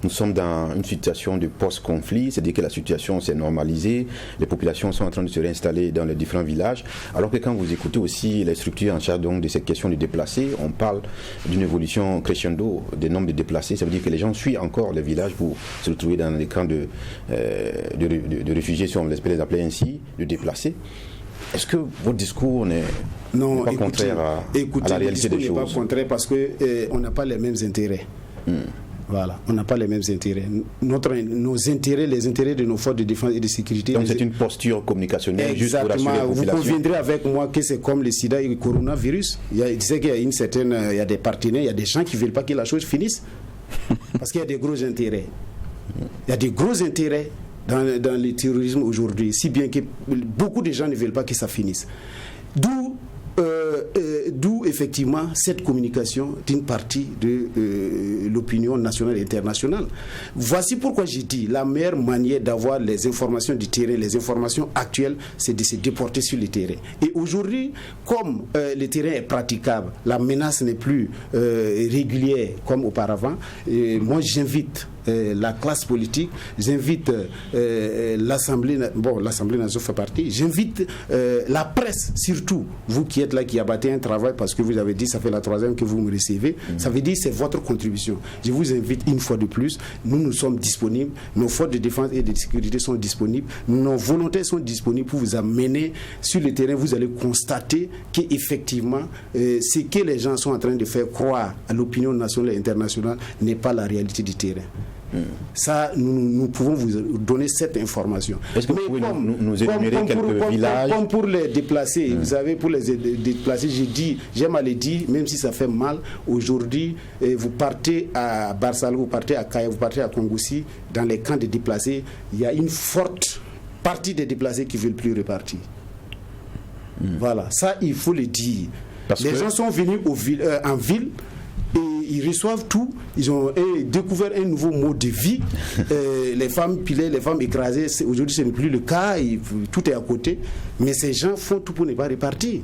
nous sommes dans une situation de post-conflit, c'est-à-dire que la situation s'est normalisée, les populations sont en train de se réinstaller dans les différents villages, alors que quand vous écoutez aussi les structures en charge donc de cette question de déplacés, on parle d'une évolution crescendo des nombres de déplacés, ça veut dire que les gens suivent encore les villages pour se retrouver dans des camps de réfugiés, si on les appelait ainsi, de déplacés. Est-ce que votre discours n'est pas contraire à la réalité des choses? Non, n'est pas contraire parce qu'on n'a pas les mêmes intérêts. Voilà, on n'a pas les mêmes intérêts. Nos intérêts, les intérêts de nos forces de défense et de sécurité. Donc c'est une posture communicationnelle juste pour rassurer la population. Vous conviendrez avec moi que c'est comme le sida et le coronavirus. Il y a des partenaires, il y a des gens qui ne veulent pas que la chose finisse. Parce qu'il y a des gros intérêts. Il y a des gros intérêts dans le terrorisme aujourd'hui, si bien que beaucoup de gens ne veulent pas que ça finisse. D'où effectivement cette communication d'une partie de l'opinion nationale et internationale. Voici pourquoi j'ai dit la meilleure manière d'avoir les informations du terrain, les informations actuelles, c'est de se déporter sur le terrain. Et aujourd'hui, comme le terrain est praticable, la menace n'est plus régulière comme auparavant, moi j'invite la classe politique, j'invite l'Assemblée nationale fait partie, j'invite la presse, surtout vous qui êtes là, qui abattez un travail parce que vous avez dit ça fait la 3e que vous me recevez, ça veut dire c'est votre contribution. Je vous invite une fois de plus, nous sommes disponibles, nos forces de défense et de sécurité sont disponibles, nos volontaires sont disponibles pour vous amener sur le terrain. Vous allez constater qu'effectivement ce que les gens sont en train de faire croire à l'opinion nationale et internationale n'est pas la réalité du terrain. Ça, nous pouvons vous donner cette information. Est-ce que vous pouvez nous énumérer quelques villages? Comme pour les déplacés, vous savez, pour les déplacés, j'aime à le dire, même si ça fait mal, aujourd'hui, vous partez à Barsalou, vous partez à Kaya, vous partez à Kongoussi, dans les camps de déplacés, il y a une forte partie des déplacés qui ne veulent plus repartir. Voilà, ça, il faut le dire. Les gens sont venus en ville, ils reçoivent tout, ils ont découvert un nouveau mode de vie. Les femmes pilées, les femmes écrasées, aujourd'hui ce n'est plus le cas, tout est à côté. Mais ces gens font tout pour ne pas repartir.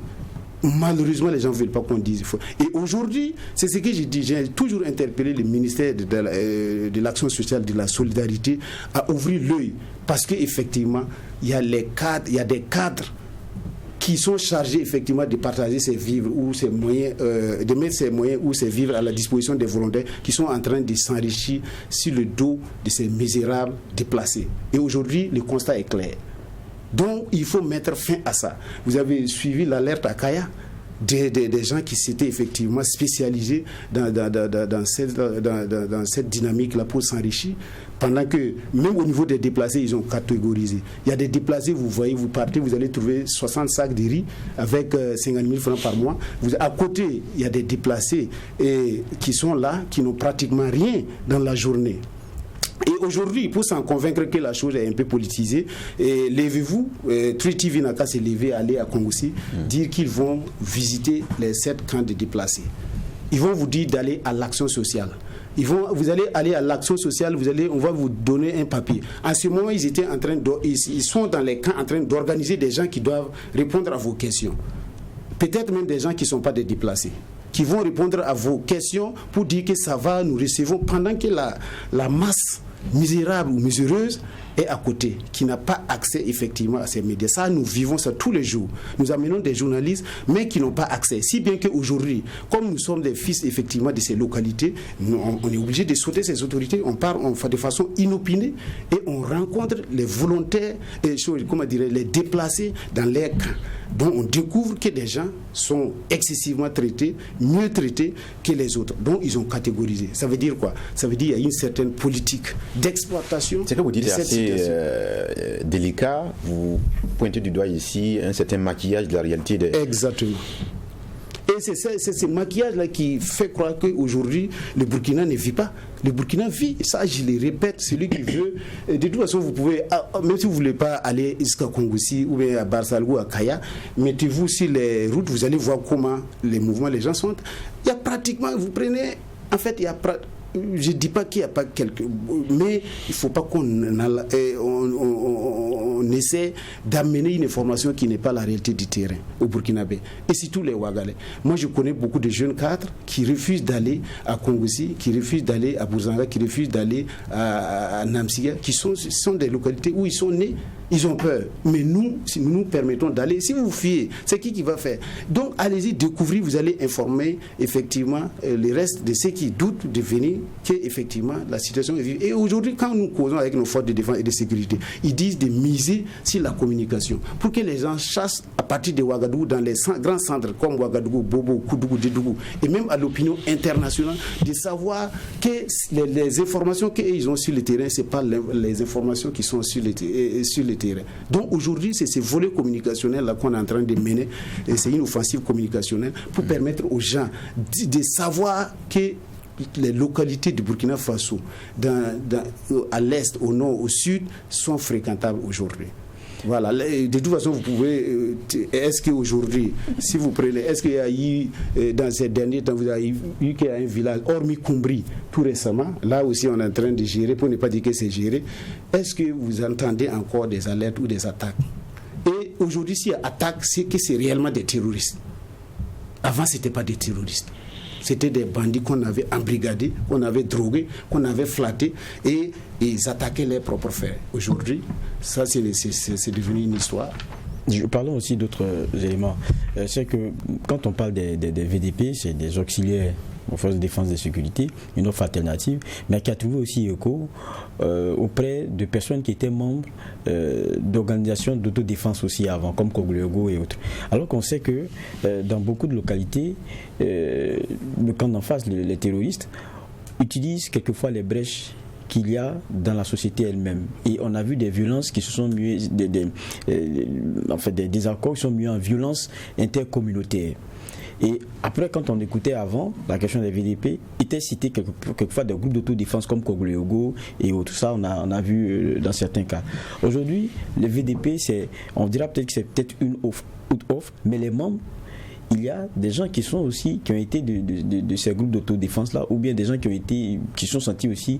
Malheureusement, les gens ne veulent pas qu'on dise. Et aujourd'hui, c'est ce que j'ai dit, j'ai toujours interpellé le ministère de l'Action sociale, de la solidarité, à ouvrir l'œil. Parce qu'effectivement, il y a des cadres qui sont chargés effectivement de partager ces vivres ou ces moyens, de mettre ces moyens ou ces vivres à la disposition des volontaires qui sont en train de s'enrichir sur le dos de ces misérables déplacés. Et aujourd'hui, le constat est clair. Donc, il faut mettre fin à ça. Vous avez suivi l'alerte à Kaya des gens qui s'étaient effectivement spécialisés dans cette dynamique-là pour s'enrichir, pendant que, même au niveau des déplacés, ils ont catégorisé. Il y a des déplacés, vous voyez, vous partez, vous allez trouver 60 sacs de riz avec 50 000 francs par mois. À côté, il y a des déplacés qui sont là, qui n'ont pratiquement rien dans la journée. Et aujourd'hui, pour s'en convaincre que la chose est un peu politisée, levez-vous, TruTV n'a qu'à se lever, aller à Kongoussi, dire qu'ils vont visiter les 7 camps de déplacés. Ils vont vous dire d'aller à l'action sociale. Vous allez aller à l'action sociale, on va vous donner un papier. En ce moment, ils sont dans les camps en train d'organiser des gens qui doivent répondre à vos questions. Peut-être même des gens qui ne sont pas des déplacés, qui vont répondre à vos questions pour dire que ça va, nous recevons, pendant que la masse misérable ou miséreuse est à côté, qui n'a pas accès effectivement à ces médias. Ça, nous vivons ça tous les jours. Nous amenons des journalistes, mais qui n'ont pas accès. Si bien qu'aujourd'hui, comme nous sommes des fils effectivement de ces localités, on est obligé de sauter ces autorités, on part de façon inopinée et on rencontre les volontaires, les déplacés dans les camps. Donc on découvre que des gens sont excessivement traités, mieux traités que les autres. Donc ils ont catégorisé. Ça veut dire quoi? Ça veut dire qu'il y a une certaine politique d'exploitation. C'est que vous dites assez délicat. Vous pointez du doigt ici un certain maquillage de la réalité des... Exactement. Et c'est ce maquillage-là qui fait croire qu'aujourd'hui, le Burkina ne vit pas. Le Burkina vit. Ça, je le répète, celui qui veut. De toute façon, vous pouvez, même si vous ne voulez pas aller jusqu'à Kongoussi ou bien à Barsalou ou à Kaya, mettez-vous sur les routes, vous allez voir comment les mouvements, les gens sont. Il y a pratiquement, vous prenez, en fait, il y a je ne dis pas qu'il n'y a pas quelques... Mais il ne faut pas qu'on essaie d'amener une information qui n'est pas la réalité du terrain au Burkinabé. Et surtout les Ouagalais. Moi, je connais beaucoup de jeunes cadres qui refusent d'aller à Kongoussi, qui refusent d'aller à Bourzanga, qui refusent d'aller à Namsiga, qui sont des localités où ils sont nés. Ils ont peur. Mais nous, si nous nous permettons d'aller, si vous vous fiez, c'est qui va faire? Donc, allez-y, découvrir, vous allez informer effectivement les restes de ceux qui doutent de venir, qu'effectivement la situation est vive. Et aujourd'hui, quand nous causons avec nos forces de défense et de sécurité, ils disent de miser sur la communication pour que les gens chassent à partir de Ouagadougou dans les grands centres comme Ouagadougou, Bobo, Koudougou, Dédougou, et même à l'opinion internationale, de savoir que les informations qu'ils ont sur le terrain, ce n'est pas les informations qui sont sur le terrain. Donc aujourd'hui, c'est ce volet communicationnel là qu'on est en train de mener, et c'est une offensive communicationnelle pour permettre aux gens de savoir que les localités du Burkina Faso, à l'est, au nord, au sud, sont fréquentables aujourd'hui. Voilà, de toute façon, vous pouvez. Est-ce qu'aujourd'hui, si vous prenez, est-ce qu'il y a eu, dans ces derniers temps, vous avez eu qu'il y a un village, hormis Kumbri, tout récemment, là aussi on est en train de gérer, pour ne pas dire que c'est géré, est-ce que vous entendez encore des alertes ou des attaques? Et aujourd'hui, s'il y a attaque, c'est que c'est réellement des terroristes. Avant, ce n'était pas des terroristes. C'était des bandits qu'on avait embrigadés, qu'on avait drogués, qu'on avait flattés, et ils attaquaient leurs propres frères. Aujourd'hui, ça c'est devenu une histoire. Parlons aussi d'autres éléments. C'est que quand on parle des VDP, c'est des auxiliaires aux forces de défense et de sécurité, une offre alternative, mais qui a trouvé aussi écho auprès de personnes qui étaient membres d'organisations d'autodéfense aussi avant, comme Koglogo et autres. Alors qu'on sait que dans beaucoup de localités, le camp d'en face, les terroristes, utilisent quelquefois les brèches qu'il y a dans la société elle-même. Et on a vu des violences qui se sont muées, des désaccords qui sont mués en violence intercommunautaire. Et après, quand on écoutait avant, la question des VDP était citée quelquefois des groupes d'autodéfense comme Koglogo et tout ça, on a vu dans certains cas. Aujourd'hui, les VDP, on dira peut-être que c'est peut-être une offre, mais les membres, il y a des gens qui ont été de ces groupes d'autodéfense-là, ou bien des gens qui sont sentis aussi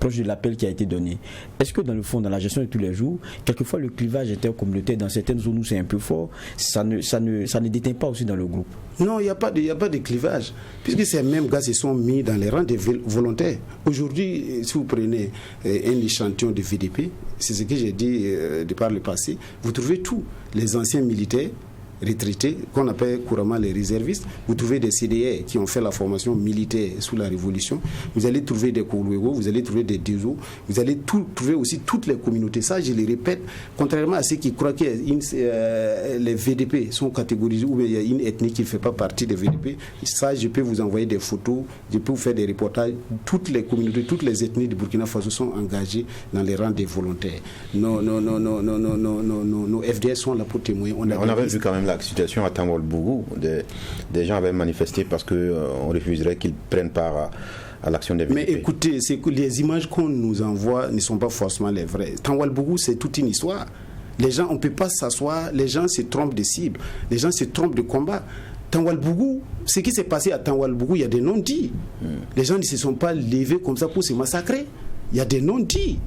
proches de l'appel qui a été donné. Est-ce que dans le fond, dans la gestion de tous les jours, quelquefois le clivage intercommunautaire dans certaines zones où c'est un peu fort, ça ne déteint pas aussi dans le groupe? Non, il n'y a pas de clivage, puisque ces mêmes gars se sont mis dans les rangs des volontaires. Aujourd'hui, si vous prenez un échantillon de VDP, c'est ce que j'ai dit de par le passé, vous trouvez tout. Les anciens militaires retraités, qu'on appelle couramment les réservistes, vous trouvez des CDR qui ont fait la formation militaire sous la Révolution, vous allez trouver des Koglogo, vous allez trouver des Dezo, vous allez trouver aussi toutes les communautés. Ça, je le répète, contrairement à ceux qui croient que les VDP sont catégorisés ou il y a une ethnie qui ne fait pas partie des VDP. Ça, je peux vous envoyer des photos, je peux vous faire des reportages. Toutes les communautés, toutes les ethnies du Burkina Faso sont engagées dans les rangs des volontaires. Nos FDS sont là pour témoigner. On avait vu quand même la situation à Tangolbougou, des gens avaient manifesté parce qu'on refuserait qu'ils prennent part à l'action des VDP. Mais écoutez, c'est que les images qu'on nous envoie ne sont pas forcément les vraies. Tangolbougou, c'est toute une histoire. Les gens, on ne peut pas s'asseoir, les gens se trompent de cible, les gens se trompent de combat. Tangolbougou, ce qui s'est passé à Tangolbougou, il y a des non-dits. Les gens ne se sont pas levés comme ça pour se massacrer. Il y a des non-dits.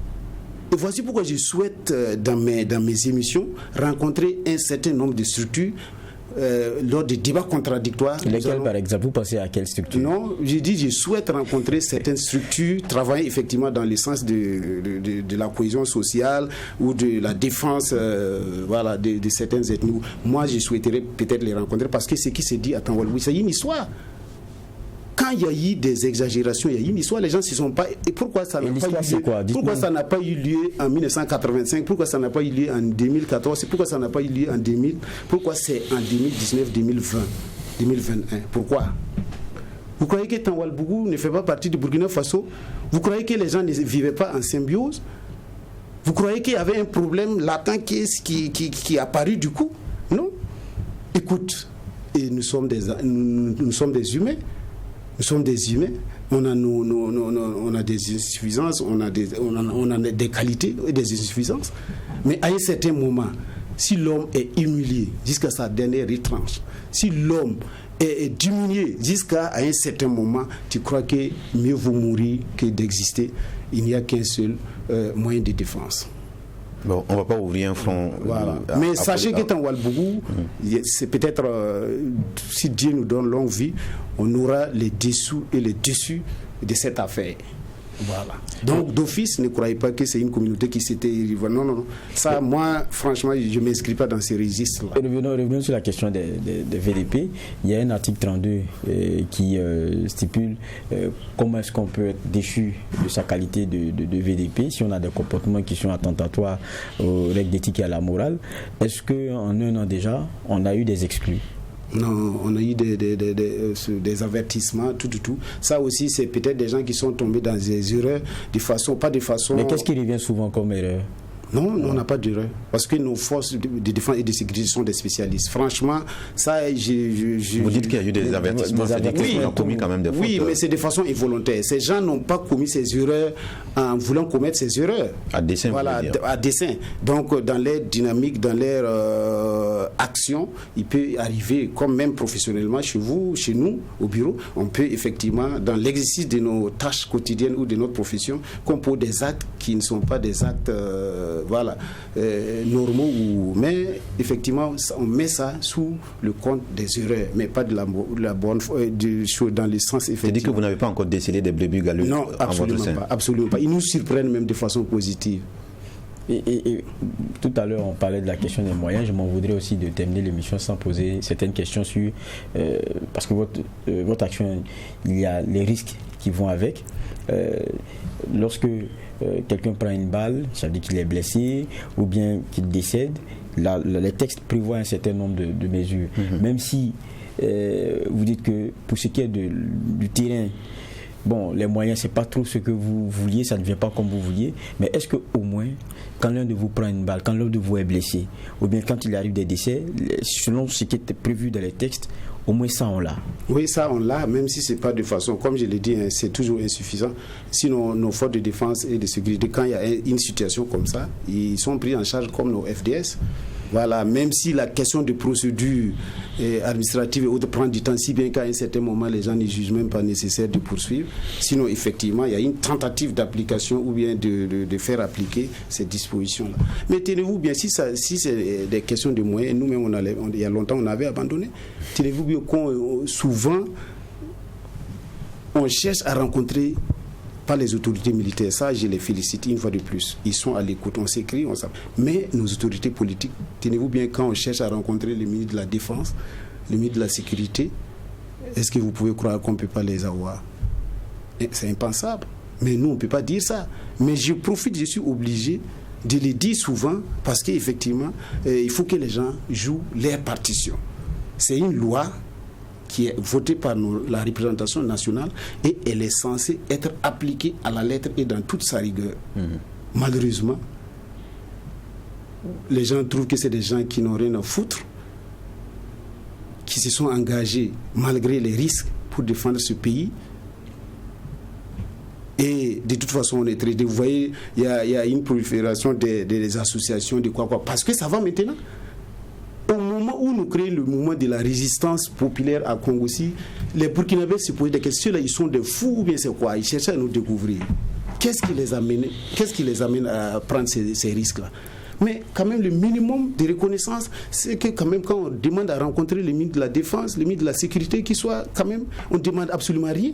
Et voici pourquoi je souhaite, dans mes émissions, rencontrer un certain nombre de structures lors des débats contradictoires. Lesquelles, par exemple, vous pensez à quelle structure? Non, je souhaite rencontrer certaines structures travaillant effectivement dans le sens de la cohésion sociale ou de la défense de certaines ethnies. Moi, je souhaiterais peut-être les rencontrer parce que ce qui se dit à Tangolbougou, c'est une histoire. Quand il y a eu des exagérations, il y a eu une histoire, les gens ne se sont pas... Et pourquoi ça n'a pas eu lieu? Pourquoi ça n'a pas eu lieu en 1985? Pourquoi ça n'a pas eu lieu en 2014? Pourquoi ça n'a pas eu lieu en 2000? Pourquoi c'est en 2019, 2020, 2021? Pourquoi? Vous croyez que Tangolbougou ne fait pas partie du Burkina Faso? Vous croyez que les gens ne vivaient pas en symbiose? Vous croyez qu'il y avait un problème latent qui est apparu du coup? Non. Écoute, et nous sommes des humains. Nous sommes des humains, on a des insuffisances, on a des qualités et des insuffisances. Mais à un certain moment, si l'homme est humilié jusqu'à sa dernière retranche, si l'homme est diminué jusqu'à un certain moment, tu crois que mieux vaut mourir que d'exister. Il n'y a qu'un seul moyen de défense. Bon, on ne va pas ouvrir un front. Voilà. Mais sachez que Tangolbougou, c'est peut-être, si Dieu nous donne longue vie, on aura les dessous et les dessus de cette affaire. Voilà. Donc, d'office, ne croyez pas que c'est une communauté qui s'était... Non. Ça, moi, franchement, je ne m'inscris pas dans ces registres-là. Revenons sur la question des VDP. Il y a un article 32 qui stipule comment est-ce qu'on peut être déchu de sa qualité de VDP si on a des comportements qui sont attentatoires aux règles d'éthique et à la morale. Est-ce qu'en un an déjà, on a eu des exclus? Non, on a eu des avertissements, tout. Ça aussi, c'est peut-être des gens qui sont tombés dans des erreurs, pas de façon... Mais qu'est-ce qui revient souvent comme erreur? Non, on n'a pas d'erreur. Parce que nos forces de défense et de sécurité sont des spécialistes. Franchement, ça, vous dites qu'il y a eu des avertissements, c'est-à-dire qu'ils ont commis quand même des fautes. Oui, mais c'est de façon involontaire. Ces gens n'ont pas commis ces erreurs en voulant commettre ces erreurs. À dessein, voilà, à dessein. Donc, dans leur dynamique, dans leur action, il peut arriver, comme même professionnellement chez vous, chez nous, au bureau, on peut effectivement, dans l'exercice de nos tâches quotidiennes ou de notre profession, composer des actes qui ne sont pas des actes normaux, mais effectivement on met ça sous le compte des erreurs, mais pas de la bonne chose dans le sens effectif. C'est-à-dire que vous n'avez pas encore décelé des brebis galeuses? Non, absolument pas. Ils nous surprennent même de façon positive. Et tout à l'heure on parlait de la question des moyens. Je m'en voudrais aussi de terminer l'émission sans poser certaines questions sur parce que votre action, il y a les risques qui vont avec. Lorsque quelqu'un prend une balle, ça veut dire qu'il est blessé ou bien qu'il décède. Les textes prévoient un certain nombre de mesures. Même si vous dites que pour ce qui est du terrain, bon, les moyens, c'est pas trop ce que vous vouliez, ça ne vient pas comme vous vouliez, mais est-ce que au moins, quand l'un de vous prend une balle, quand l'un de vous est blessé, ou bien quand il arrive des décès, selon ce qui était prévu dans les textes, au moins ça on l'a? Oui, ça on l'a, même si c'est pas de façon, comme je l'ai dit, c'est toujours insuffisant. Sinon, nos forces de défense et de sécurité, quand il y a une situation comme ça, ils sont pris en charge comme nos FDS. Voilà, même si la question de procédure administrative et autres prend du temps, si bien qu'à un certain moment, les gens ne jugent même pas nécessaire de poursuivre. Sinon, effectivement, il y a une tentative d'application ou bien de faire appliquer ces dispositions-là. Mais tenez-vous bien, si c'est des questions de moyens, nous-mêmes, il y a longtemps, on avait abandonné. Tenez-vous bien qu'on souvent, on cherche à rencontrer pas les autorités militaires, ça je les félicite une fois de plus, ils sont à l'écoute, on s'écrit, on s'appelle. Mais nos autorités politiques, tenez-vous bien, quand on cherche à rencontrer le ministre de la Défense, le ministre de la Sécurité, est-ce que vous pouvez croire qu'on ne peut pas les avoir? C'est impensable, mais nous on ne peut pas dire ça. Mais je suis obligé de les dire souvent, parce qu'effectivement il faut que les gens jouent leur partition. C'est une loi qui est votée par la représentation nationale et elle est censée être appliquée à la lettre et dans toute sa rigueur. Malheureusement, les gens trouvent que c'est des gens qui n'ont rien à foutre, qui se sont engagés malgré les risques pour défendre ce pays. Et de toute façon, on est traité. Vous voyez, il y a une prolifération des associations, de quoi, parce que ça va maintenant. Au moment où nous créons le mouvement de la résistance populaire à Congo-Ci, les Burkinabés se posaient des questions. Là, ils sont des fous ou bien c'est quoi? Ils cherchaient à nous découvrir. Qu'est-ce qui les amène à prendre ces risques-là? Mais quand même, le minimum de reconnaissance, c'est que quand même, quand on demande à rencontrer le ministre de la Défense, le ministre de la Sécurité, qui soit quand même, on ne demande absolument rien.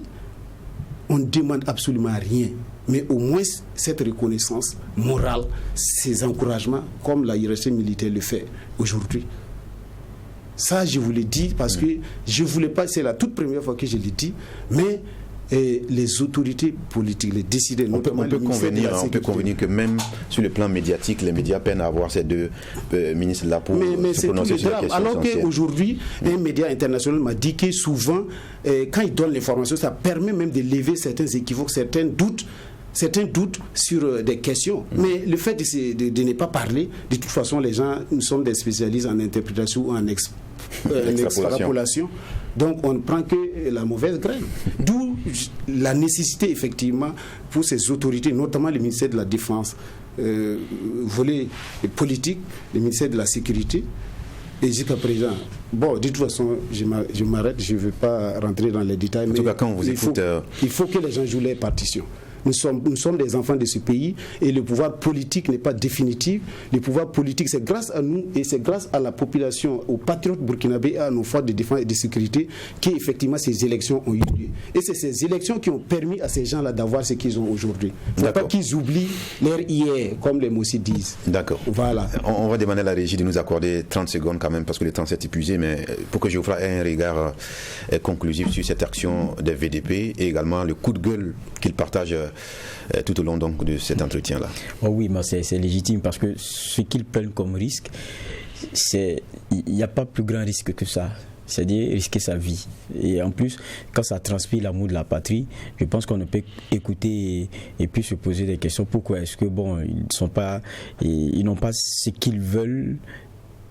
On ne demande absolument rien. Mais au moins, cette reconnaissance morale, ces encouragements, comme la hiérarchie militaire le fait aujourd'hui. Ça, je vous l'ai dit parce que je ne voulais pas, c'est la toute première fois que je l'ai dit, mais les autorités politiques, les décideurs, on peut convenir que même sur le plan médiatique, les médias peinent à avoir ces deux ministres-là pour se prononcer sur la question. Alors qu'aujourd'hui, un média international m'a dit que souvent, quand il donne l'information, ça permet même de lever certains équivoques, certains doutes sur des questions. Mais le fait de ne pas parler, de toute façon, les gens, nous sommes des spécialistes en interprétation ou en extrapolation. Donc, on ne prend que la mauvaise graine. D'où la nécessité, effectivement, pour ces autorités, notamment le ministère de la Défense, volet politique, le ministère de la Sécurité, et jusqu'à présent, bon, de toute façon, je m'arrête, je ne veux pas rentrer dans les détails, mais quand on vous écoute, il faut que les gens jouent leur partition. Nous sommes des enfants de ce pays et le pouvoir politique n'est pas définitif. Le pouvoir politique, c'est grâce à nous et c'est grâce à la population, aux patriotes burkinabés et à nos forces de défense et de sécurité qu'effectivement ces élections ont eu lieu. Et c'est ces élections qui ont permis à ces gens-là d'avoir ce qu'ils ont aujourd'hui. Il ne faut pas qu'ils oublient leur hier, comme les Mossi disent. D'accord. Voilà. On va demander à la régie de nous accorder 30 secondes quand même parce que le temps s'est épuisé, mais pour que je vous fasse un regard conclusif sur cette action des VDP et également le coup de gueule qu'ils partagent tout au long donc de cet entretien-là. Oh oui, mais c'est légitime parce que ce qu'ils prennent comme risque, il n'y a pas plus grand risque que ça. c'est-à-dire risquer sa vie. Et en plus, quand ça transpire l'amour de la patrie, je pense qu'on ne peut écouter et puis se poser des questions. Pourquoi est-ce que ils n'ont pas ce qu'ils veulent?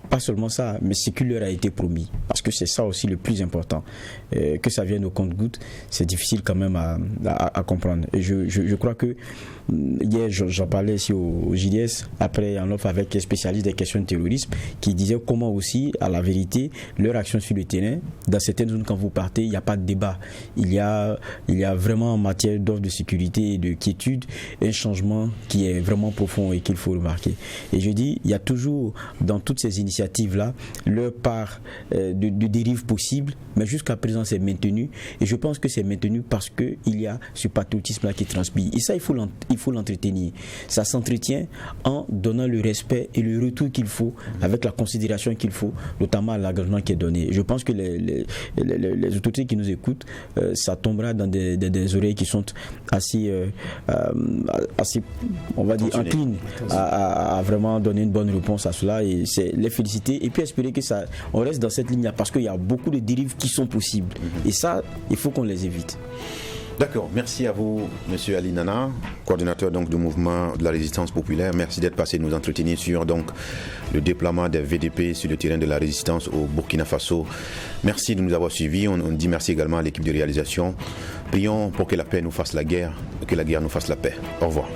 Pas seulement ça, mais ce qui leur a été promis. Parce que c'est ça aussi le plus important. Que ça vienne au compte-gouttes, c'est difficile quand même à comprendre. Et je crois que hier, j'en parlais ici au JDS, après un offre avec un spécialiste des questions de terrorisme, qui disait comment aussi, à la vérité, leur action sur le terrain, dans certaines zones, quand vous partez, il n'y a pas de débat. Il y a vraiment en matière d'offre de sécurité et de quiétude, un changement qui est vraiment profond et qu'il faut remarquer. Et je dis, il y a toujours, dans toutes ces initiatives-là, leur part de dérive possible, mais jusqu'à présent, c'est maintenu. Et je pense que c'est maintenu parce qu'il y a ce patriotisme-là qui transpire. Et ça, il faut l'entretenir. Ça s'entretient en donnant le respect et le retour qu'il faut, avec la considération qu'il faut, notamment à l'engagement qui est donné. Je pense que les autorités qui nous écoutent, ça tombera dans des oreilles qui sont assez on va dire, inclines à vraiment donner une bonne réponse à cela, et c'est les féliciter et puis espérer que on reste dans cette ligne-là, parce qu'il y a beaucoup de dérives qui sont possibles. Et ça, il faut qu'on les évite. D'accord, merci à vous, Monsieur Ali Nana, coordinateur donc du mouvement de la résistance populaire. Merci d'être passé nous entretenir sur donc le déploiement des VDP sur le terrain de la résistance au Burkina Faso. Merci de nous avoir suivis. On dit merci également à l'équipe de réalisation. Prions pour que la paix nous fasse la guerre et que la guerre nous fasse la paix. Au revoir.